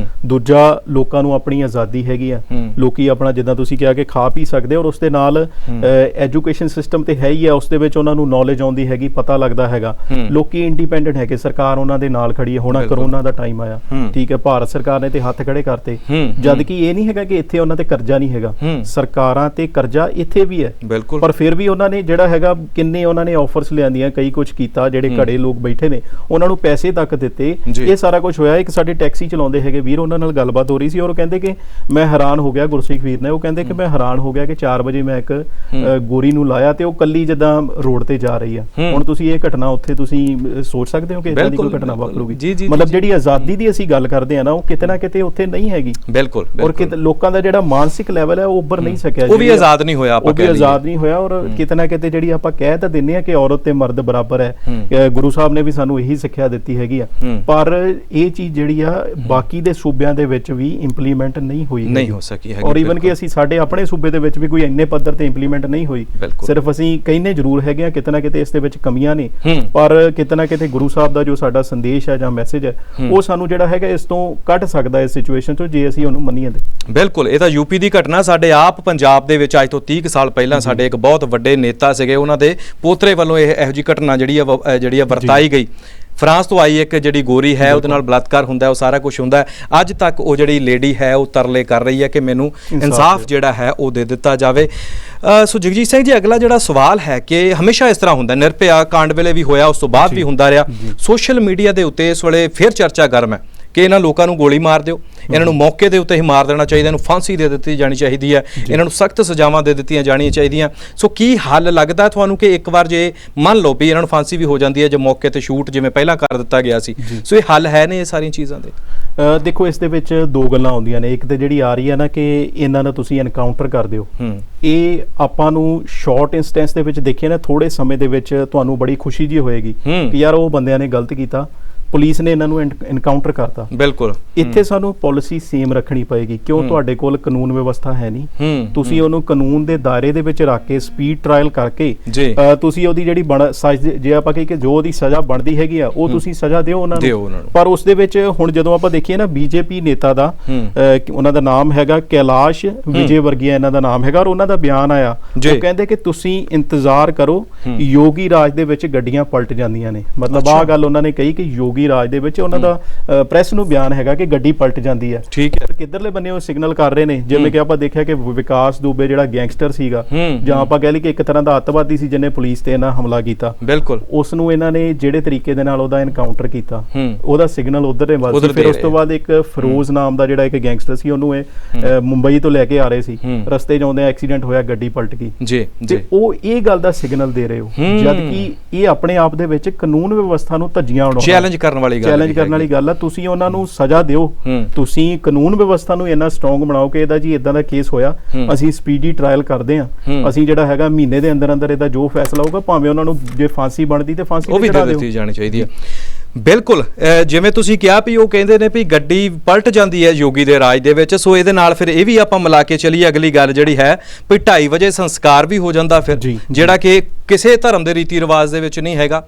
ਦੂਜਾ ਲੋਕਾਂ ਨੂੰ ਆਪਣੀ ਆਜ਼ਾਦੀ ਹੈਗੀ ਆ, ਲੋਕੀ ਆਪਣਾ ਜਿੱਦਾਂ ਤੁਸੀਂ ਕਿਹਾ ਕਿ ਖਾ ਪੀ ਸਕਦੇ, ਔਰ ਉਸ ਦੇ ਨਾਲ ਐਜੂਕੇਸ਼ਨ ਸਿਸਟਮ ਤੇ ਹੈ ਹੀ ਆ, ਉਸ ਦੇ ਵਿੱਚ ਉਹਨਾਂ ਨੂੰ ਨੌਲੇਜ ਆਉਂਦੀ ਹੈਗੀ, ਪਤਾ ਲੱਗਦਾ ਹੈਗਾ, ਲੋਕੀ ਇੰਡੀਪੈਂਡੈਂਟ ਹੈਗੇ, ਸਰਕਾਰ ਉਹਨਾਂ ਦੇ ਨਾਲ ਖੜੀ ਹੈ। ਹੁਣ ਕਰੋਨਾ ਦਾ ਟਾਈਮ ਆਇਆ, ਠੀਕ ਹੈ, ਭਾਰਤ ਸਰਕਾਰ ਨੇ ਤੇ ਹੱਥ ਖੜੇ ਕਰਤੇ, ਜਦ ਕਿ ਇਹ ਨਹੀਂ ਹੈਗਾ ਕਿ ਇੱਥੇ ਉਹਨਾਂ ਤੇ ਕਰਜ਼ਾ ਨਹੀਂ ਹੈਗਾ, ਸਰਕਾਰਾਂ ਤੇ ਕਰਜ਼ਾ ਇੱਥੇ ਵੀ ਹੈ, ਪਰ ਫਿਰ ਵੀ ਉਹਨਾਂ ਨੇ ਜਿਹੜਾ ਹੈਗਾ ਕਿੰਨੇ ਉਹਨਾਂ ਨੇ ਆਫਰਸ ਲਿਆਂਦੀਆਂ, ਕਈ ਕੁਝ ਕੀਤਾ, ਜਿਹੜੇ ਘੜੇ ਲੋਕ ਬੈਠੇ ਨੇ ਉਹਨਾਂ ਨੂੰ ਪੈਸੇ ਤੱਕ ਦਿੱਤੇ, ਇਹ ਸਾਰਾ ਕੁਝ ਹੋਇਆ। ਇੱਕ ਸਾਡੇ ਟੈਕਸੀ ਚਲਾਉਂਦੇ ਹੈਗੇ ਵੀਰ, ਉਹਨਾਂ ਨਾਲ ਗੱਲਬਾਤ ਹੋ ਰਹੀ ਸੀ, ਔਰ ਉਹ ਕਹਿੰਦੇ ਕਿ ਮੈਂ ਹੈਰਾਨ ਹੋ ਗਿਆ, ਗੁਰਸਿੱਖ ਵੀਰ ਨੇ, ਉਹ ਕਹਿੰਦੇ ਕਿ ਮੈਂ ਹੈਰਾਨ ਹੋ ਗਿਆ ਕਿ 4 ਵਜੇ ਮੈਂ ਇੱਕ ਗੋਰੀ ਨੂੰ ਲਾਇਆ ਤੇ ਉਹ ਕੱਲੀ ਜਿੱਦਾਂ ਰੋਡ ਤੇ ਜਾ ਰਹੀ ਆ। ਹੁਣ ਤੁਸੀਂ ਇਹ ਘਟਨਾ ਉੱਥੇ ਤੁਸੀਂ ਸੋਚ ਸਕਦੇ ਹੋ ਕਿ ਇਦਾਂ ਦੀ ਕੋਈ ਘਟਨਾ ਵਾਪਰੂਗੀ? ਮਤਲਬ ਜਿਹੜੀ ਆਜ਼ਾਦੀ ਦੀ ਅਸੀਂ ਗੱਲ ਕਰਦੇ ਆ ਨਾ, ਉਹ ਕਿਤੇ ਨਾ ਕਿਤੇ ਉੱਥੇ ਨਹੀਂ ਹੈਗੀ। ਔਰ ਲੋਕਾਂ ਦਾ ਜਿਹੜਾ ਮਾਨਸਿਕ ਲੈਵਲ ਹੈ ਉਹ ਉੱਭਰ ਨਹੀਂ ਸਕਿਆ, ਉਹ ਵੀ ਆਜ਼ਾਦ ਨਹੀਂ ਹੋਇਆ, ਉਹ ਵੀ ਆਜ਼ਾਦ ਯਾਦ ਨਹੀਂ ਹੋਇਆ। ਔਰ ਕਿਤੇ ਨਾ ਕਿਤੇ ਜਿਹੜੀ ਆਪਾਂ ਕਹਿ ਤਾਂ ਦਿੰਦੇ ਆ ਕਿ ਔਰਤ ਤੇ ਮਰਦ ਬਰਾਬਰ ਹੈ, ਗੁਰੂ ਸਾਹਿਬ ਨੇ ਵੀ ਸਾਨੂੰ ਇਹੀ ਸਿੱਖਿਆ ਦਿੱਤੀ ਹੈਗੀ ਆ, ਪਰ ਇਹ ਚੀਜ਼ ਜਿਹੜੀ ਆ ਬਾਕੀ ਦੇ ਸੂਬਿਆਂ ਦੇ ਵਿੱਚ ਵੀ ਇੰਪਲੀਮੈਂਟ ਨਹੀਂ ਹੋਈ, ਨਹੀਂ ਹੋ ਸਕੀ ਹੈਗੀ। ਔਰ ਈਵਨ ਕਿ ਅਸੀਂ ਸਾਡੇ ਆਪਣੇ ਸੂਬੇ ਦੇ ਵਿੱਚ ਵੀ ਕੋਈ ਇੰਨੇ ਪੱਧਰ ਤੇ ਇੰਪਲੀਮੈਂਟ ਨਹੀਂ ਹੋਈ। ਸਿਰਫ ਅਸੀਂ ਕਹਿੰਦੇ ਜ਼ਰੂਰ ਹੈਗੇ ਆ ਕਿਤੇ ਨਾ ਕਿਤੇ ਇਸ ਦੇ ਵਿੱਚ ਕਮੀਆਂ ਨੇ, ਪਰ ਕਿਤੇ ਨਾ ਕਿਤੇ ਗੁਰੂ ਸਾਹਿਬ ਦਾ ਜੋ ਸਾਡਾ ਸੰਦੇਸ਼ ਹੈ ਜਾਂ ਮੈਸੇਜ ਹੈ ਉਹ ਸਾਨੂੰ ਜਿਹੜਾ ਹੈਗਾ ਇਸ ਤੋਂ ਕੱਢ ਸਕਦਾ ਇਸ ਸਿਚੁਏਸ਼ਨ ਤੋਂ, ਜੇ ਅਸੀਂ ਉਹਨੂੰ ਮੰਨੀਏ ਤੇ। ਬਿਲਕੁਲ, ਇਹ ਤਾਂ ਯੂਪੀ ਦੀ ਘਟਨਾ ਸਾਡੇ ਆਪ ਪੰਜਾਬ ਦੇ ਵਿੱਚ ਅੱਜ ਤੋਂ 30 ਸਾਲ ਪਹਿਲਾਂ ਸਾਡੇ ਇੱਕ ਬਹੁਤ ਵੱਡੇ ਨੇਤਾ ਸੀਗੇ, ਉਹਨਾਂ ਦੇ ਪੋਤਰੇ ਵੱਲੋਂ ਇਹੋ ਜਿਹੀ ਘਟਨਾ ਜਿਹੜੀ ਆ ਵਰਤਾਈ ਗਈ। ਫਰਾਂਸ ਤੋਂ ਆਈ ਇੱਕ ਜਿਹੜੀ ਗੋਰੀ ਹੈ ਉਹਦੇ ਨਾਲ ਬਲਾਤਕਾਰ ਹੁੰਦਾ, ਉਹ ਸਾਰਾ ਕੁਝ ਹੁੰਦਾ। ਅੱਜ ਤੱਕ ਉਹ ਜਿਹੜੀ ਲੇਡੀ ਹੈ ਉਹ ਤਰਲੇ ਕਰ ਰਹੀ ਹੈ ਕਿ ਮੈਨੂੰ ਇਨਸਾਫ ਜਿਹੜਾ ਹੈ ਉਹ ਦੇ ਦਿੱਤਾ ਜਾਵੇ। ਸੋ ਜਗਜੀਤ ਸਿੰਘ ਜੀ, ਅਗਲਾ ਜਿਹੜਾ ਸਵਾਲ ਹੈ ਕਿ ਹਮੇਸ਼ਾ ਇਸ ਤਰ੍ਹਾਂ ਹੁੰਦਾ, ਨਿਰਭਇਆ ਕਾਂਡ ਵੇਲੇ ਵੀ ਹੋਇਆ, ਉਸ ਤੋਂ ਬਾਅਦ ਵੀ ਹੁੰਦਾ ਰਿਹਾ। ਸੋਸ਼ਲ ਮੀਡੀਆ ਦੇ ਉੱਤੇ ਇਸ ਵੇਲੇ ਫਿਰ ਚਰਚਾ ਗਰਮ ਹੈ ਕਿ ਇਹਨਾਂ ਲੋਕਾਂ ਨੂੰ ਗੋਲੀ ਮਾਰ ਦਿਓ, ਇਹਨਾਂ ਨੂੰ ਮੌਕੇ ਦੇ ਉੱਤੇ ਹੀ ਮਾਰ ਦੇਣਾ ਚਾਹੀਦਾ, ਇਹਨੂੰ ਫਾਂਸੀ ਦੇ ਦਿੱਤੀ ਜਾਣੀ ਚਾਹੀਦੀ ਹੈ, ਇਹਨਾਂ ਨੂੰ ਸਖਤ ਸਜ਼ਾਵਾਂ ਦੇ ਦਿੱਤੀਆਂ ਜਾਣੀਆਂ ਚਾਹੀਦੀਆਂ। ਸੋ ਕੀ ਹੱਲ ਲੱਗਦਾ ਤੁਹਾਨੂੰ ਕਿ ਇੱਕ ਵਾਰ ਜੇ ਮੰਨ ਲਓ ਵੀ ਇਹਨਾਂ ਨੂੰ ਫਾਂਸੀ ਵੀ ਹੋ ਜਾਂਦੀ ਹੈ, ਜੇ ਮੌਕੇ ਤੇ ਸ਼ੂਟ ਜਿਵੇਂ ਪਹਿਲਾਂ ਕਰ ਦਿੱਤਾ ਗਿਆ ਸੀ, ਸੋ ਇਹ ਹੱਲ ਹੈ ਨੇ ਇਹ ਸਾਰੀਆਂ ਚੀਜ਼ਾਂ ਦੇ? ਦੇਖੋ, ਇਸ ਦੇ ਵਿੱਚ ਦੋ ਗੱਲਾਂ ਆਉਂਦੀਆਂ ਨੇ। ਇੱਕ ਤੇ ਜਿਹੜੀ ਆ ਰਹੀ ਹੈ ਨਾ ਕਿ ਇਹਨਾਂ ਨੂੰ ਤੁਸੀਂ ਐਨਕਾਊਂਟਰ ਕਰ ਦਿਓ, ਇਹ ਆਪਾਂ ਨੂੰ ਸ਼ਾਰਟ ਇੰਸਟੈਂਸ ਦੇ ਵਿੱਚ ਦੇਖੀਏ ਨਾ, ਥੋੜੇ ਸਮੇਂ ਦੇ ਵਿੱਚ ਤੁਹਾਨੂੰ ਬੜੀ ਖੁਸ਼ੀ ਜੀ ਹੋਏਗੀ ਕਿ ਯਾਰ ਉਹ ਬੰਦਿਆਂ ਨੇ ਗਲਤ ਕੀਤਾ, ਪੁਲਿਸ ਨੇ ਇਹਨਾਂ ਨੂੰ ਐਨਕਾਊਂਟਰ ਕਰਤਾ। ਬਿਲਕੁਲ, ਇੱਥੇ ਸਾਨੂੰ ਪਾਲਿਸੀ ਸੇਮ ਰੱਖਣੀ ਪਏਗੀ। ਕਿਉਂ? ਤੁਹਾਡੇ ਕੋਲ ਕਾਨੂੰਨ ਵਿਵਸਥਾ ਹੈ ਨਹੀਂ, ਤੁਸੀਂ ਉਹਨੂੰ ਕਾਨੂੰਨ ਦੇ ਦਾਇਰੇ ਦੇ ਵਿੱਚ ਰੱਖ ਕੇ ਸਪੀਡ ਟ੍ਰਾਇਲ ਕਰਕੇ ਤੁਸੀਂ ਉਹਦੀ ਜਿਹੜੀ ਜੇ ਆਪਾਂ ਕਹੀਏ ਕਿ ਜੋ ਉਹਦੀ ਸਜ਼ਾ ਬਣਦੀ ਹੈਗੀ ਆ ਉਹ ਤੁਸੀਂ ਸਜ਼ਾ ਦਿਓ ਉਹਨਾਂ ਨੂੰ। ਪਰ ਉਸ ਦੇ ਵਿੱਚ ਹੁਣ ਜਦੋਂ ਆਪਾਂ ਦੇਖੀਏ ਨਾ, ਬੀਜੇਪੀ ਨੇਤਾ ਦਾ ਉਹਨਾਂ ਦਾ ਨਾਮ ਹੈਗਾ ਕੈਲਾਸ਼ ਵਿਜੇ ਵਰਗੀਆ ਇਹਨਾਂ ਦਾ ਨਾਮ ਹੈਗਾ, ਔਰ ਉਹਨਾਂ ਦਾ ਬਿਆਨ ਆਇਆ, ਉਹ ਕਹਿੰਦੇ ਕਿ ਤੁਸੀਂ ਇੰਤਜ਼ਾਰ ਕਰੋ, ਯੋਗੀ ਰਾਜ ਦੇ ਵਿੱਚ ਗੱਡੀਆਂ ਪਲਟ ਜਾਂਦੀਆਂ ਨੇ। ਮਤਲਬ ਆਹ ਗੱਲ ਉਹਨਾਂ ਨੇ ਕਹੀ ਕਿ ਯੋਗੀ ਰਾਜ ਦੇ ਵਿੱਚ ਉਹਨਾਂ ਦਾ ਪ੍ਰੈਸ ਨੂੰ ਬਿਆਨ ਹੈਗਾ ਕਿ ਗੱਡੀ ਪਲਟ ਜਾਂਦੀ ਹੈ। ਠੀਕ ਹੈ, ਕਿੱਧਰਲੇ ਬੰਨੇ ਉਹ ਸਿਗਨਲ ਕਰ ਰਹੇ ਨੇ, ਜਿਵੇਂ ਕਿ ਆਪਾਂ ਦੇਖਿਆ ਕਿ ਵਿਕਾਸ ਦੁਬੇ ਜਿਹੜਾ ਗੈਂਗਸਟਰ ਸੀਗਾ, ਜਾਂ ਆਪਾਂ ਕਹਿ ਲਈ ਕਿ ਇੱਕ ਤਰ੍ਹਾਂ ਦਾ ਅੱਤਵਾਦੀ ਸੀ ਜਿਹਨੇ ਪੁਲਿਸ ਤੇ ਇਹਨਾਂ ਹਮਲਾ ਕੀਤਾ, ਬਿਲਕੁਲ ਉਸ ਨੂੰ ਇਹਨਾਂ ਨੇ ਜਿਹੜੇ ਤਰੀਕੇ ਦੇ ਨਾਲ ਉਹਦਾ ਐਨਕਾਊਂਟਰ ਕੀਤਾ, ਉਹਦਾ ਸਿਗਨਲ ਉਧਰ ਨੇ ਵੱਧ ਸੀ। ਫਿਰ ਉਸ ਤੋਂ ਬਾਅਦ ਇੱਕ ਫਿਰੋਜ਼ ਨਾਮ ਦਾ ਜਿਹੜਾ ਇੱਕ ਗੈਂਗਸਟਰ ਸੀ, ਉਹਨੂੰ ਇਹ ਮੁੰਬਈ ਤੋਂ ਲੈ ਕੇ ਆ ਰਹੇ ਸੀ, ਰਸਤੇ 'ਚ ਆਉਂਦੇ ਐਕਸੀਡੈਂਟ ਹੋਇਆ, ਗੱਡੀ ਪਲਟ ਗਈ ਜੀ, ਤੇ ਉਹ ਇਹ ਗੱਲ ਦਾ ਸਿਗਨਲ ਦੇ ਰਹੇ ਹੋ, ਜਦ ਕਿ ਇਹ ਆਪਣੇ ਆਪ ਦੇ ਵਿੱਚ ਕਾਨੂੰਨ ਵਿਵਸਥਾ ਨੂੰ ਧੱਜੀਆਂ ਉਡਾਉਣਾ, ਚੈਲੰਜ ਕਰਨ ਵਾਲੀ ਗੱਲ ਆ। ਤੁਸੀਂ ਉਹਨਾਂ ਨੂੰ ਸਜ਼ਾ ਦਿਓ, ਤੁਸੀਂ ਕਾਨੂੰਨ ਵਿਵਸਥਾ ਨੂੰ ਇੰਨਾ ਸਟਰੋਂਗ ਬਣਾਓ ਕਿ ਇਹਦਾ ਜੀ ਇਦਾਂ ਦਾ ਕੇਸ ਹੋਇਆ, ਅਸੀਂ ਸਪੀਡੀ ਟ੍ਰਾਇਲ ਕਰਦੇ ਹਾਂ, ਅਸੀਂ ਜਿਹੜਾ ਹੈਗਾ ਮਹੀਨੇ ਦੇ ਅੰਦਰ ਅੰਦਰ ਇਹਦਾ ਜੋ ਫੈਸਲਾ ਹੋਊਗਾ, ਭਾਵੇਂ ਉਹਨਾਂ ਨੂੰ ਜੇ ਫਾਂਸੀ ਬਣਦੀ ਤੇ ਫਾਂਸੀ ਵੀ ਦੇ ਦਿੱਤੀ ਜਾਣੀ ਚਾਹੀਦੀ ਹੈ। ਬਿਲਕੁਲ, ਜਿਵੇਂ ਤੁਸੀਂ ਕਿਹਾ ਵੀ ਉਹ ਕਹਿੰਦੇ ਨੇ ਵੀ ਗੱਡੀ ਪਲਟ ਜਾਂਦੀ ਹੈ ਯੋਗੀ ਦੇ ਰਾਜ ਦੇ ਵਿੱਚ, ਸੋ ਇਹਦੇ ਨਾਲ ਫਿਰ ਇਹ ਵੀ ਆਪਾਂ ਮਿਲਾ ਕੇ ਚੱਲੀਏ ਅਗਲੀ ਗੱਲ ਜਿਹੜੀ ਹੈ ਵੀ 2:30 ਵਜੇ ਸੰਸਕਾਰ ਵੀ ਹੋ ਜਾਂਦਾ ਫਿਰ, ਜਿਹੜਾ ਕਿ ਕਿਸੇ ਧਰਮ ਦੇ ਰੀਤੀ ਰਿਵਾਜ ਦੇ ਵਿੱਚ ਨਹੀਂ ਹੈਗਾ।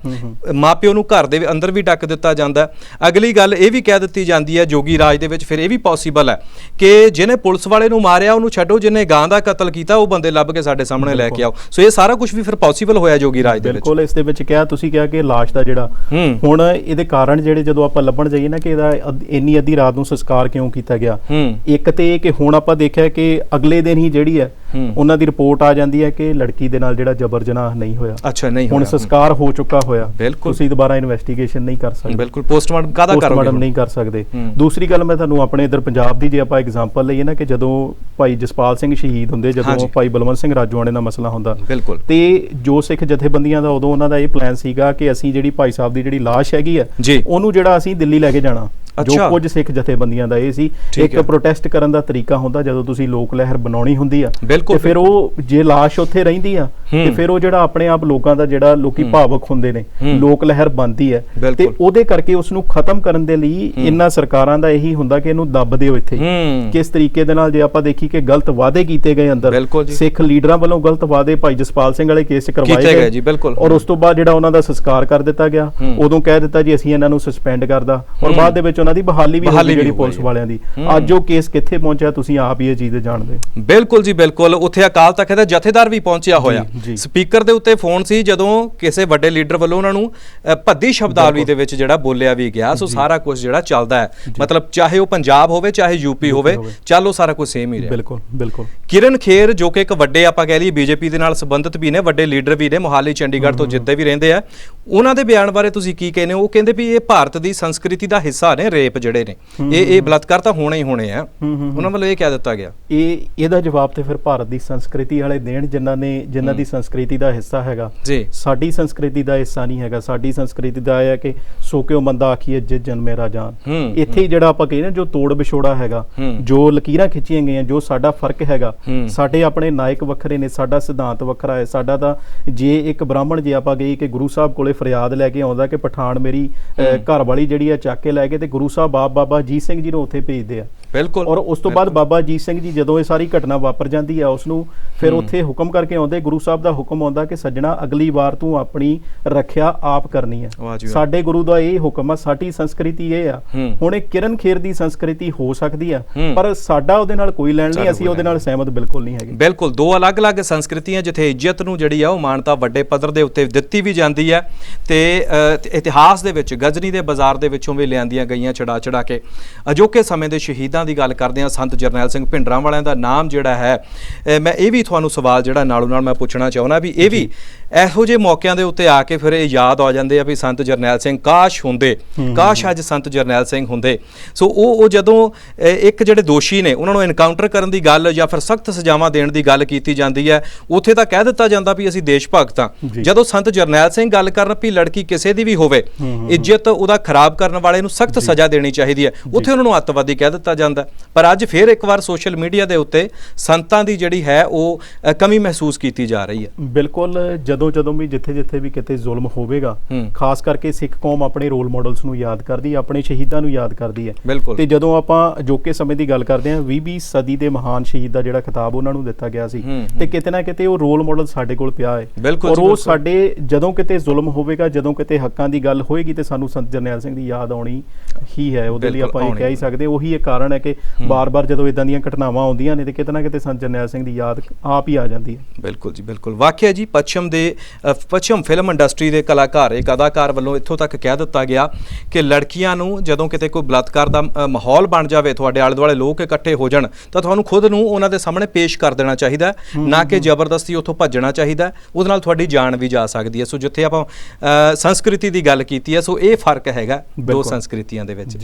ਮਾਪਿਓ ਨੂੰ ਘਰ ਦੇ ਅੰਦਰ ਵੀ ਡੱਕ ਦਿੱਤਾ ਜਾਂਦਾ। ਅਗਲੀ ਗੱਲ ਇਹ ਵੀ ਕਹਿ ਦਿੱਤੀ ਜਾਂਦੀ ਹੈ ਯੋਗੀ ਰਾਜ ਦੇ ਵਿੱਚ ਫਿਰ ਇਹ ਵੀ ਪੋਸੀਬਲ ਹੈ ਕਿ ਜਿਹਨੇ ਪੁਲਿਸ ਵਾਲੇ ਨੂੰ ਮਾਰਿਆ ਉਹਨੂੰ ਛੱਡੋ, ਜਿਹਨੇ ਗਾਂ ਦਾ ਕਤਲ ਕੀਤਾ ਉਹ ਬੰਦੇ ਲੱਭ ਕੇ ਸਾਡੇ ਸਾਹਮਣੇ ਲੈ ਕੇ ਆਓ। ਸੋ ਇਹ ਸਾਰਾ ਕੁਝ ਵੀ ਫਿਰ ਪੋਸੀਬਲ ਹੋਇਆ ਯੋਗੀ ਰਾਜ ਦੇ ਵਿੱਚ। ਬਿਲਕੁਲ, ਇਸ ਦੇ ਵਿੱਚ ਕਿਹਾ ਤੁਸੀਂ ਕਿਹਾ ਕਿ ਲਾਸ਼ ਦਾ ਜਿਹੜਾ ਹੁਣ ਇਹਦੇ ਕਾਰਨ ਜਿਹੜੇ ਜਦੋਂ ਆਪਾਂ ਲੱਭਣ ਜਾਈਏ ਨਾ ਕਿ ਇਹਦਾ ਇੰਨੀ ਅੱਧੀ ਰਾਤ ਨੂੰ ਸੰਸਕਾਰ ਕਿਉਂ ਕੀਤਾ ਗਿਆ, ਇੱਕ ਤੇ ਕਿ ਹੁਣ ਆਪਾਂ ਦੇਖਿਆ ਕਿ ਅਗਲੇ ਦਿਨ ਹੀ ਜਿਹੜੀ ਹੈ ਉਹਨਾਂ ਦੀ ਰਿਪੋਰਟ ਆ ਜਾਂਦੀ ਹੈ ਕਿ ਲੜਕੀ ਦੇ ਨਾਲ ਜਿਹੜਾ ਜਬਰ ਜਨਾਹ ਨਹੀਂ ਹੋਇਆ। ਅੱਛਾ, ਨਹੀਂ ਹੁਣ ਸੰਸਕਾਰ ਹੋ ਚੁੱਕਾ ਹੋਇਆ, ਤੁਸੀਂ ਦੁਬਾਰਾ ਇਨਵੈਸਟੀਗੇਸ਼ਨ ਨਹੀਂ ਕਰ ਸਕਦੇ, ਬਿਲਕੁਲ ਪੋਸਟਮਾਰਟਮ ਕਾਹਦਾ ਕਰੋਗੇ, ਪੋਸਟਮਾਰਟਮ ਨਹੀਂ ਕਰ ਸਕਦੇ। ਦੂਸਰੀ ਗੱਲ ਮੈਂ ਤੁਹਾਨੂੰ ਆਪਣੇ ਇਧਰ ਪੰਜਾਬ ਦੀ ਜੇ ਆਪਾਂ ਐਗਜ਼ਾਮਪਲ ਲਈਏ ਨਾ ਕਿ ਜਦੋਂ ਭਾਈ ਜਸਪਾਲ ਸਿੰਘ ਸ਼ਹੀਦ ਹੁੰਦੇ, ਜਦੋਂ ਭਾਈ ਬਲਵੰਤ ਸਿੰਘ ਰਾਜੋਆਣੇ ਦਾ ਮਸਲਾ ਹੁੰਦਾ, ਬਿਲਕੁਲ, ਤੇ ਜੋ ਸਿੱਖ ਜਥੇਬੰਦੀਆਂ ਦਾ ਉਦੋਂ ਉਹਨਾਂ ਦਾ ਇਹ ਪਲਾਨ ਸੀਗਾ ਕਿ ਅਸੀਂ ਜਿਹੜੀ ਭਾਈ ਸਾਹਿਬ ਦੀ ਜਿਹੜੀ ਲਾਸ਼ ਹੈਗੀ ਆ ਉਹਨੂੰ ਜਿਹੜਾ ਅਸੀਂ ਦਿੱਲੀ ਲੈ ਕੇ ਜਾਣਾ। ਜੋ ਕੁਝ ਸਿੱਖ ਜਥੇਬੰਦੀਆਂ ਦਾ ਇਹ ਸੀ, ਇੱਕ ਪ੍ਰੋਟੈਸਟ ਕਰਨ ਦਾ ਤਰੀਕਾ ਹੁੰਦਾ ਜਦੋਂ ਤੁਸੀਂ ਲੋਕ ਲਹਿਰ ਬਣਾਉਣੀ ਹੁੰਦੀ ਆ, ਤੇ ਫਿਰ ਉਹ ਜੇ ਲਾਸ਼ ਉੱਥੇ ਰਹਿੰਦੀ ਆ ਤੇ ਫਿਰ ਉਹ ਜਿਹੜਾ ਆਪਣੇ ਆਪ ਲੋਕਾਂ ਦਾ ਜਿਹੜਾ ਲੋਕੀ ਭਾਵਕ ਹੁੰਦੇ ਨੇ, ਲੋਕ ਲਹਿਰ ਬਣਦੀ ਹੈ, ਤੇ ਉਹਦੇ ਕਰਕੇ ਉਸ ਨੂੰ ਖਤਮ ਕਰਨ ਦੇ ਲਈ ਇਹਨਾਂ ਸਰਕਾਰਾਂ ਦਾ ਇਹੀ ਹੁੰਦਾ ਕਿ ਇਹਨੂੰ ਦੱਬ ਦਿਓ ਇੱਥੇ। ਕਿਸ ਤਰੀਕੇ ਦੇ ਨਾਲ ਜੇ ਆਪਾਂ ਦੇਖੀ ਕਿ ਗਲਤ ਵਾਅਦੇ ਕੀਤੇ ਗਏ ਅੰਦਰ, ਸਿੱਖ ਲੀਡਰਾਂ ਵੱਲੋਂ ਗਲਤ ਵਾਅਦੇ ਭਾਈ ਜਸਪਾਲ ਸਿੰਘ ਵਾਲੇ ਕੇਸ 'ਚ ਕਰਵਾਏ ਗਏ, ਔਰ ਉਸ ਤੋਂ ਬਾਅਦ ਜਿਹੜਾ ਉਹਨਾਂ ਦਾ ਸੰਸਕਾਰ ਕਰ ਦਿੱਤਾ ਗਿਆ, ਉਦੋਂ ਕਹਿ ਦਿੱਤਾ ਜੀ ਅਸੀਂ ਇਹਨਾਂ ਨੂੰ ਸਸਪੈਂਡ ਕਰਦਾ, ਔਰ ਬਾਅਦ ਦੇ ਵਿੱਚ ਉਹਨਾਂ ਦੀ ਬਹਾਲੀ ਵੀ ਹੋਈ ਜਿਹੜੀ ਪੁਲਿਸ ਵਾਲਿਆਂ ਦੀ। ਅੱਜ ਉਹ ਕੇਸ ਕਿੱਥੇ ਪਹੁੰਚਿਆ ਤੁਸੀਂ ਆਪ ਹੀ ਇਹ ਚੀਜ਼ ਜਾਣਦੇ। ਬਿਲਕੁਲ ਜੀ, ਬਿਲਕੁਲ, ਉੱਥੇ ਅਕਾਲ ਤਖਤ ਦਾ ਜਥੇਦਾਰ ਵੀ ਪਹੁੰਚਿਆ ਹੋਇਆ, ਸਪੀਕਰ ਦੇ ਉੱਤੇ ਫੋਨ ਸੀ ਜਦੋਂ ਕਿਸੇ ਵੱਡੇ ਲੀਡਰ ਵੱਲੋਂ ਉਹਨਾਂ ਨੂੰ ਭੱਦੀ ਸ਼ਬਦਾਵਲੀ ਦੇ ਵਿੱਚ ਜਿਹੜਾ ਬੋਲਿਆ ਵੀ ਗਿਆ। ਸੋ ਸਾਰਾ ਕੁਝ ਜਿਹੜਾ ਚੱਲਦਾ ਹੈ, ਮਤਲਬ ਚਾਹੇ ਉਹ ਪੰਜਾਬ ਹੋਵੇ ਚਾਹੇ ਯੂਪੀ ਹੋਵੇ, ਚੱਲ ਉਹ ਸਾਰਾ ਕੁਝ ਸੇਮ ਹੀ ਰਿਹਾ। ਬਿਲਕੁਲ ਬਿਲਕੁਲ। ਕਿਰਨ ਖੇਰ ਜੋ ਕਿ ਇੱਕ ਵੱਡੇ ਆਪਾਂ ਕਹਿ ਲਈਏ ਬੀਜੇਪੀ ਦੇ ਨਾਲ ਸੰਬੰਧਿਤ ਵੀ ਨੇ, ਵੱਡੇ ਲੀਡਰ ਵੀ ਨੇ, ਮੋਹਾਲੀ ਚੰਡੀਗੜ੍ਹ ਤੋਂ ਜਿੱਦੇ ਵੀ ਰਹਿੰਦੇ ਆ, ਉਹਨਾਂ ਦੇ ਬਿਆਨ ਬਾਰੇ ਤੁਸੀਂ ਕੀ ਕਹਿੰਦੇ ਹੋ? ਉਹ ਕਹਿੰਦੇ ਵੀ ਇਹ ਭਾਰਤ ਦੀ ਸੰਸਕ੍ਰਿਤੀ ਦਾ ਹਿੱਸਾ ਨੇ, ਰੇਪ ਜਿਹੜੇ ਨੇ ਇਹ ਬਲਾਤਕਾਰ ਤਾਂ ਹੋਣੇ ਹੀ ਹੋਣੇ ਆ, ਉਹਨਾਂ ਵੱਲੋਂ ਇਹ ਕਹਿ ਦਿੱਤਾ ਗਿਆ। ਇਹਦਾ ਜਵਾਬ ਤੇ ਫਿਰ ਭਾਰਤ ਦੀ ਸੰਸਕ੍ਰਿਤੀ ਵਾਲੇ ਦੇਣ, ਜਿਨ੍ਹਾਂ ਦੀ ਸੰਸਕ੍ਰਿਤੀ ਦਾ ਹਿੱਸਾ ਹੈਗਾ ਜੀ। ਸਾਡੀ ਸੰਸਕ੍ਰਿਤੀ ਦਾ ਹਿੱਸਾ ਨਹੀਂ ਹੈਗਾ। ਸਾਡੀ ਸੰਸਕ੍ਰਿਤੀ ਦਾ ਇਹ ਹੈ ਕਿ ਸੋ ਕਿਉ ਮੰਦਾ ਆਖੀਏ ਜਿਤ ਜਨਮੇ ਰਾਜਾਨ। ਇੱਥੇ ਹੀ ਜਿਹੜਾ ਆਪਾਂ ਕਹਿੰਦੇ ਜੋ ਤੋੜ ਵਿਛੋੜਾ ਹੈਗਾ, ਜੋ ਲਕੀਰਾਂ ਖਿੱਚੀਆਂ ਗਈਆਂ, ਜੋ ਸਾਡਾ ਫਰਕ ਹੈਗਾ, ਸਾਡੇ ਆਪਣੇ ਨਾਇਕ ਵੱਖਰੇ ਨੇ, ਸਾਡਾ ਸਿਧਾਂਤ ਵੱਖਰਾ ਹੈ। ਸਾਡਾ ਤਾਂ ਜੇ ਇੱਕ ਬ੍ਰਾਹਮਣ ਜੇ ਆਪਾਂ ਗਏ ਕਿ ਗੁਰੂ ਸਾਹਿਬ ਕੋਲੇ ਫਰਿਆਦ ਲੈ ਕੇ ਆਉਂਦਾ ਕਿ ਪਠਾਨ ਮੇਰੀ ਘਰ ਵਾਲੀ ਜਿਹੜੀ ਆ ਚੱਕ ਕੇ ਲੈ ਕੇ, ਤੇ ਗੁਰੂ ਸਾਹਿਬ ਬਾਬਾ ਅਜੀਤ ਸਿੰਘ ਜੀ ਨੂੰ ਉੱਥੇ ਭੇਜਦੇ ਆ। ਬਿਲਕੁਲ। ਔਰ ਉਸ ਤੋਂ ਬਾਅਦ ਬਾਬਾ ਅਜੀਤ ਸਿੰਘ ਜੀ ਜਦੋਂ ਇਹ ਸਾਰੀ ਘਟਨਾ ਵਾਪਰ ਜਾਂਦੀ ਆ, ਉਸ ਨੂੰ ਫਿਰ ਉੱਥੇ ਹੁਕਮ ਕਰਕੇ ਆਉਂਦੇ, ਗੁਰੂ ਸਾਹਿਬ ਦਾ ਹੁਕਮ ਆਉਂਦਾ ਕਿ ਸੱਜਣਾ ਅਗਲੀ ਵਾਰ ਤੂੰ ਆਪਣੀ ਰੱਖਿਆ ਆਪ ਕਰਨੀ ਹੈ। ਸਾਡੇ ਗੁਰੂ ਦਾ ਇਹ ਹੁਕਮ ਆ। ਸਾਡੀ ਸੰਸਕ੍ਰਿਤੀ ਇਹ ਆ। ਹੁਣ ਇਹ ਕਿਰਨ ਖੇਰ ਦੀ ਸੰਸਕ੍ਰਿਤੀ ਹੋ ਸਕਦੀ ਆ, ਪਰ ਸਾਡਾ ਉਹਦੇ ਨਾਲ ਕੋਈ ਲੈਣ ਨਹੀਂ, ਅਸੀਂ ਉਹਦੇ ਨਾਲ ਸਹਿਮਤ ਬਿਲਕੁਲ ਨਹੀਂ ਹੈਗੇ। ਬਿਲਕੁਲ, ਦੋ ਅਲੱਗ-ਅਲੱਗ ਸੰਸਕ੍ਰਿਤੀਆਂ ਜਿੱਥੇ ਇੱਜ਼ਤ ਨੂੰ ਜਿਹੜੀ ਆ ਉਹ ਮਾਨਤਾ ਵੱਡੇ ਪੱਧਰ ਦੇ ਉੱਤੇ ਦਿੱਤੀ ਵੀ ਜਾਂਦੀ ਹੈ ਤੇ ਇਤਿਹਾਸ ਦੇ ਵਿੱਚ ਗਜ਼ਨੀ ਦੇ ਬਾਜ਼ਾਰ ਦੇ ਵਿੱਚੋਂ ਵੀ ਲਿਆਂਦੀਆਂ ਗਈਆਂ ਚੜਾ ਕੇ। ਅਜੋਕੇ ਸਮੇਂ ਦੇ ਸ਼ਹੀਦਾਂ ਦੀ ਗੱਲ ਕਰਦੇ ਹਾਂ, ਸੰਤ ਜਰਨੈਲ ਸਿੰਘ ਭਿੰਡਰਾਂ ਵਾਲਿਆਂ ਦਾ ਨਾਮ ਜਿਹੜਾ ਹੈ, ਮੈਂ ਇਹ ਵੀ ਤੁਹਾਨੂੰ ਸਵਾਲ ਜਿਹੜਾ ਨਾਲੋਂ ਨਾਲ ਮੈਂ ਪੁੱਛਣਾ ਚਾਹੁੰਦਾ ਵੀ ਇਹ ਵੀ ਇਹੋ ਜਿਹੇ ਮੌਕਿਆਂ ਦੇ ਉੱਤੇ ਆ ਕੇ ਫਿਰ ਇਹ ਯਾਦ ਆ ਜਾਂਦੇ ਆ ਵੀ ਸੰਤ ਜਰਨੈਲ ਸਿੰਘ ਕਾਸ਼ ਹੁੰਦੇ, ਕਾਸ਼ ਅੱਜ ਸੰਤ ਜਰਨੈਲ ਸਿੰਘ ਹੁੰਦੇ। ਸੋ ਉਹ ਜਦੋਂ ਇੱਕ ਜਿਹੜੇ ਦੋਸ਼ੀ ਨੇ ਉਹਨਾਂ ਨੂੰ ਐਨਕਾਊਂਟਰ ਕਰਨ ਦੀ ਗੱਲ ਜਾਂ ਫਿਰ ਸਖਤ ਸਜ਼ਾਵਾਂ ਦੇਣ ਦੀ ਗੱਲ ਕੀਤੀ ਜਾਂਦੀ ਹੈ, ਉੱਥੇ ਤਾਂ ਕਹਿ ਦਿੱਤਾ ਜਾਂਦਾ ਵੀ ਅਸੀਂ ਦੇਸ਼ ਭਗਤ ਹਾਂ। ਜਦੋਂ ਸੰਤ ਜਰਨੈਲ ਸਿੰਘ ਗੱਲ ਕਰਨ ਵੀ ਲੜਕੀ ਕਿਸੇ ਦੀ ਵੀ ਹੋਵੇ, ਇੱਜ਼ਤ ਉਹਦਾ ਖਰਾਬ ਕਰਨ ਵਾਲੇ ਨੂੰ ਸਖਤ ਸਜ਼ਾ ਦੇਣੀ ਚਾਹੀਦੀ ਹੈ, ਉੱਥੇ ਉਹਨਾਂ ਨੂੰ ਅੱਤਵਾਦੀ ਕਹਿ ਦਿੱਤਾ ਜਾਂਦਾ। ਪਰ ਅੱਜ ਫਿਰ ਇੱਕ ਵਾਰ ਸੋਸ਼ਲ ਮੀਡੀਆ ਦੇ ਉੱਤੇ ਸੰਤਾਂ ਦੀ ਜਿਹੜੀ ਹੈ ਉਹ ਕਮੀ ਮਹਿਸੂਸ ਕੀਤੀ ਜਾ ਰਹੀ ਹੈ। ਬਿਲਕੁਲ, ਜਦੋਂ ਵੀ ਜਿੱਥੇ ਵੀ ਕਿਤੇ ਜ਼ੁਲਮ ਹੋਵੇਗਾ, ਖਾਸ ਕਰਕੇ ਸਿੱਖ ਕੌਮ ਆਪਣੇ ਰੋਲ ਮਾਡਲਸ ਨੂੰ ਯਾਦ ਕਰਦੀ, ਆਪਣੇ ਸ਼ਹੀਦਾਂ ਨੂੰ ਯਾਦ ਕਰਦੀ ਹੈ। ਤੇ ਜਦੋਂ ਆਪਾਂ ਅਜੋਕੇ ਸਮੇਂ ਦੀ ਗੱਲ ਕਰਦੇ ਹਾਂ, 20ਵੀਂ ਸਦੀ ਦੇ ਮਹਾਨ ਸ਼ਹੀਦ ਦਾ ਜਿਹੜਾ ਖਿਤਾਬ ਉਹਨਾਂ ਨੂੰ ਦਿੱਤਾ ਗਿਆ ਸੀ, ਤੇ ਕਿਤੇ ਨਾ ਕਿਤੇ ਉਹ ਰੋਲ ਮਾਡਲ ਸਾਡੇ ਕੋਲ ਪਿਆ ਹੈ। ਔਰ ਉਹ ਸਾਡੇ ਜਦੋਂ ਕਿਤੇ ਜ਼ੁਲਮ ਹੋਵੇਗਾ, ਜਦੋਂ ਕਿਤੇ ਹੱਕਾਂ ਦੀ ਗੱਲ ਹੋਏਗੀ, ਤੇ ਸਾਨੂੰ ਸੰਤ ਜਰਨੈਲ ਸਿੰਘ ਦੀ ਯਾਦ ਆਉਣੀ ਹੀ ਹੈ। ਉਹਦੇ ਲਈ ਆਪਾਂ ਇਹ ਕਹਿ ਹੀ ਸਕਦੇ, ਉਹੀ ਇੱਕ ਕਾਰਨ ਹੈ ਕਿ ਬਾਰ-ਬਾਰ ਜਦੋਂ ਇਦਾਂ ਦੀਆਂ ਘਟਨਾਵਾਂ ਆਉਂਦੀਆਂ ਨੇ ਤੇ ਕਿਤੇ ਨਾ ਕਿਤੇ ਸੰਤ ਜਰਨੈਲ ਸਿੰਘ ਦੀ ਯਾਦ ਆਪ ਹੀ ਆ ਜਾਂਦੀ ਹੈ। ਬਿਲਕੁਲ ਜੀ, ਬਿਲਕੁਲ। ਵਾਕਿਆ ਜੀ, ਪੱਛਮ ਫਿਲਮ ਇੰਡਸਟਰੀ ਦੇ ਕਲਾਕਾਰ, ਇੱਕ ਅਦਾਕਾਰ ਵੱਲੋਂ ਇੱਥੋਂ ਤੱਕ ਕਹਿ ਦਿੱਤਾ ਗਿਆ ਕਿ ਲੜਕੀਆਂ ਨੂੰ ਜਦੋਂ ਕਿਤੇ ਕੋਈ ਬਲਾਤਕਾਰ ਦਾ ਮਾਹੌਲ ਬਣ ਜਾਵੇ, ਤੁਹਾਡੇ ਆਲੇ ਦੁਆਲੇ ਲੋਕ ਇਕੱਠੇ ਹੋ ਜਾਣ, ਤਾਂ ਤੁਹਾਨੂੰ ਖੁਦ ਨੂੰ ਉਹਨਾਂ ਦੇ ਸਾਹਮਣੇ ਪੇਸ਼ ਕਰ ਦੇਣਾ ਚਾਹੀਦਾ, ਨਾ ਕਿ ਜ਼ਬਰਦਸਤੀ ਉੱਥੋਂ ਭੱਜਣਾ ਚਾਹੀਦਾ। ਉਹਦੇ ਨਾਲ ਤੁਹਾਡੀ ਜਾਨ ਵੀ ਜਾ ਸਕਦੀ ਹੈ। ਸੋ ਜਿੱਥੇ ਆਪਾਂ ਸੰਸਕ੍ਰਿਤੀ ਦੀ ਗੱਲ ਕੀਤੀ ਹੈ, ਸੋ ਇਹ ਫਰਕ ਹੈਗਾ ਦੋ ਸੰਸਕ੍ਰਿਤੀਆਂ ਦੇ ਵਿੱਚ।